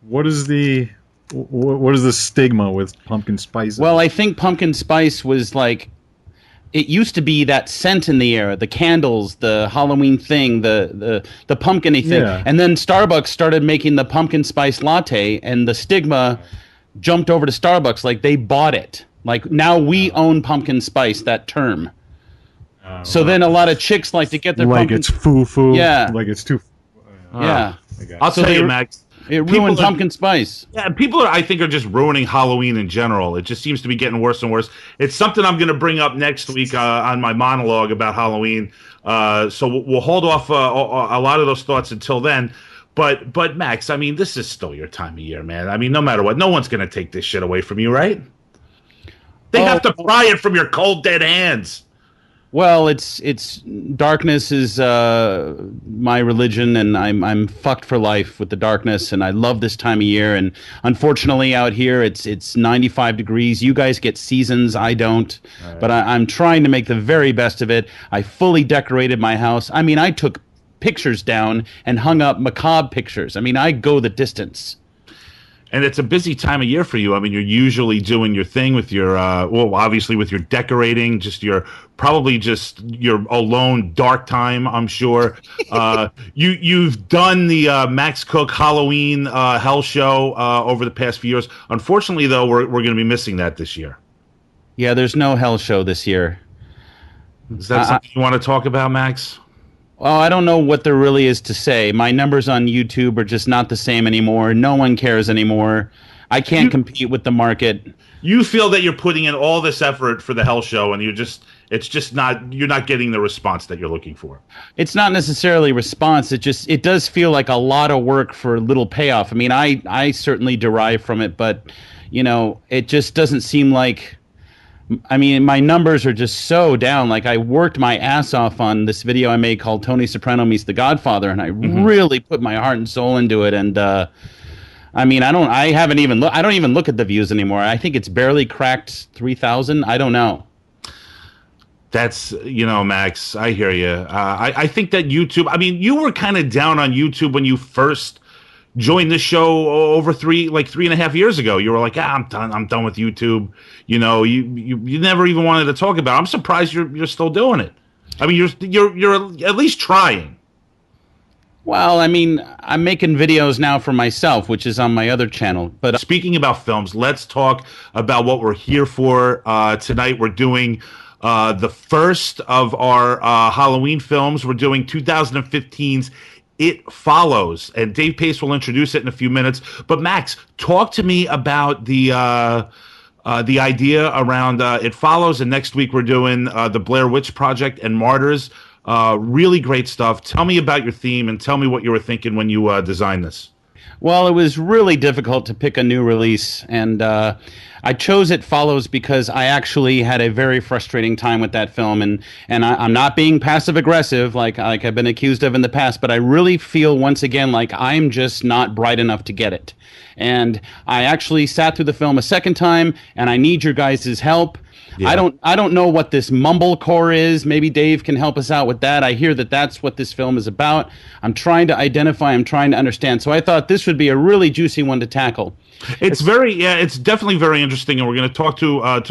What is the stigma with pumpkin spice? Well, I think pumpkin spice was like... It used to be that scent in the air, the candles, the Halloween thing, the pumpkin-y thing. Yeah. And then Starbucks started making the pumpkin spice latte, and the stigma jumped over to Starbucks. Like, they bought it. Like, now we own pumpkin spice, that term. So then a lot of chicks like to get their like pumpkin... it's foo-foo. Yeah. Like it's too... Yeah. I'll So tell you, they- Max. It People ruined are- pumpkin spice. Yeah, people are, I think, are just ruining Halloween in general. It just seems to be getting worse and worse. It's something I'm going to bring up next week on my monologue about Halloween. So we'll hold off a lot of those thoughts until then. But Max, I mean, this is still your time of year, man. I mean, no matter what, no one's going to take this shit away from you, right? They have to pry it from your cold, dead hands. Well, it's darkness is my religion, and I'm fucked for life with the darkness, and I love this time of year. And unfortunately, out here it's 95 degrees. You guys get seasons, I don't, but I'm trying to make the very best of it. I fully decorated my house. I mean, I took pictures down and hung up macabre pictures. I mean, I go the distance. And it's a busy time of year for you. I mean, you're usually doing your thing with your, obviously with your decorating, probably just your alone dark time, I'm sure. You've done the Max Cook Halloween Hell Show over the past few years. Unfortunately, though, we're going to be missing that this year. Yeah, there's no Hell Show this year. Is that something you want to talk about, Max? Oh, I don't know what there really is to say. My numbers on YouTube are just not the same anymore. No one cares anymore. I can't compete with the market. You feel that you're putting in all this effort for the Hell Show, and you're not getting the response that you're looking for. It's not necessarily response. It does feel like a lot of work for little payoff. I mean, I certainly derive from it, but you know, it just doesn't seem like. I mean, my numbers are just so down. Like, I worked my ass off on this video I made called Tony Soprano Meets the Godfather, and I really put my heart and soul into it. And I mean, I don't even look at the views anymore. I think it's barely cracked 3,000. I don't know. That's, Max, I hear you. I think that YouTube, I mean, you were kind of down on YouTube when you first joined the show over 3.5 years ago. You were like, I'm done with YouTube. You never even wanted to talk about it. I'm surprised you're still doing it. I mean, you're at least trying. Well, I mean, I'm making videos now for myself, which is on my other channel. But speaking about films, let's talk about what we're here for tonight. We're doing the first of our Halloween films. We're doing 2015's It Follows, and Dave Pace will introduce it in a few minutes. But Max, talk to me about the idea around It Follows, and next week we're doing the Blair Witch Project and Martyrs. Really great stuff. Tell me about your theme, and tell me what you were thinking when you designed this. Well, it was really difficult to pick a new release, and I chose It Follows because I actually had a very frustrating time with that film, and I'm not being passive-aggressive like I've been accused of in the past, but I really feel once again like I'm just not bright enough to get it. And I actually sat through the film a second time, and I need your guys' help. Yeah. I don't know what this mumblecore is. Maybe Dave can help us out with that. I hear that that's what this film is about. I'm trying to identify. I'm trying to understand. So I thought this would be a really juicy one to tackle. It's definitely very interesting, and we're going to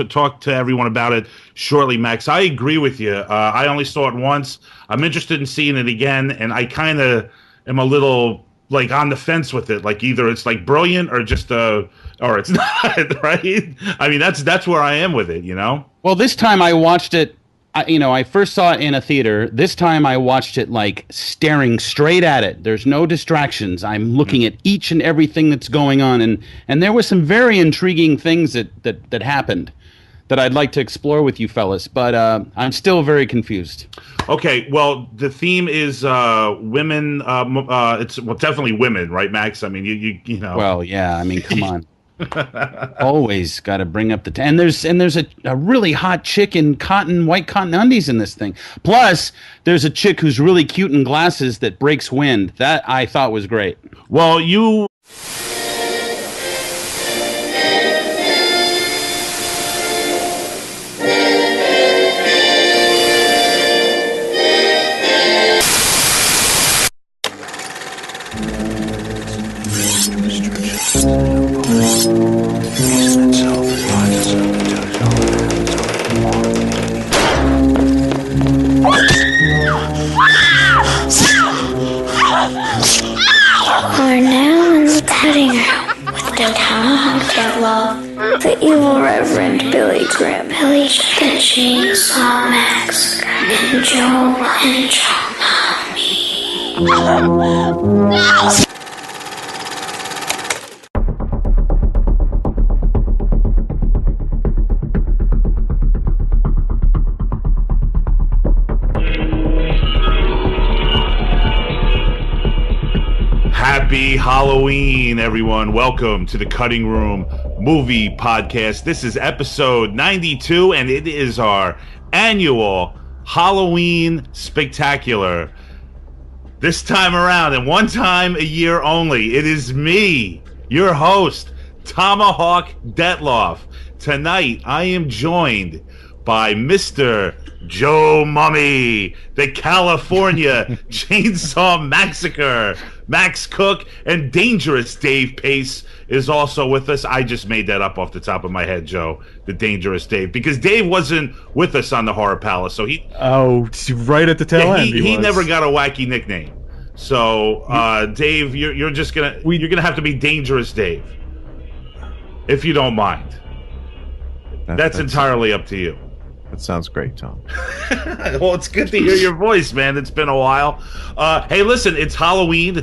talk to everyone about it shortly, Max. I agree with you. I only saw it once. I'm interested in seeing it again, and I kind of am a little like on the fence with it. Like either it's like brilliant or just or it's not, right? I mean, that's where I am with it, you know? Well, this time I watched it, I first saw it in a theater. This time I watched it like staring straight at it. There's no distractions. I'm looking at each and everything that's going on, and there were some very intriguing things that happened that I'd like to explore with you fellas, but I'm still very confused. Okay, well, the theme is women. It's definitely women, right, Max? I mean, you know. Well, yeah. I mean, come on. Always got to bring up the and there's a really hot chick in white cotton undies in this thing. Plus, there's a chick who's really cute in glasses that breaks wind. That I thought was great. Well, you. We're now in the cutting room with the Tomahawk Outlaw, the evil Reverend Billy Graham, Billy the Chainsaw Max, and Joe and Mommy. Happy Halloween, everyone. Welcome to the Cutting Room Movie Podcast. This is episode 92, and it is our annual Halloween spectacular. This time around, and one time a year only, it is me, your host, Tomahawk Detloff. Tonight, I am joined by Mr. Joe Mummy, the California Chainsaw Massacre. Max Cook and Dangerous Dave Pace is also with us. I just made that up off the top of my head, Joe, the Dangerous Dave, because Dave wasn't with us on the Horror Palace, so he... Oh, right at the tail end. He never got a wacky nickname. So, Dave, you're just gonna... You're gonna have to be Dangerous Dave, if you don't mind. That's entirely up to you. That sounds great, Tom. Well, it's good to hear your voice, man. It's been a while. Hey, listen, it's Halloween.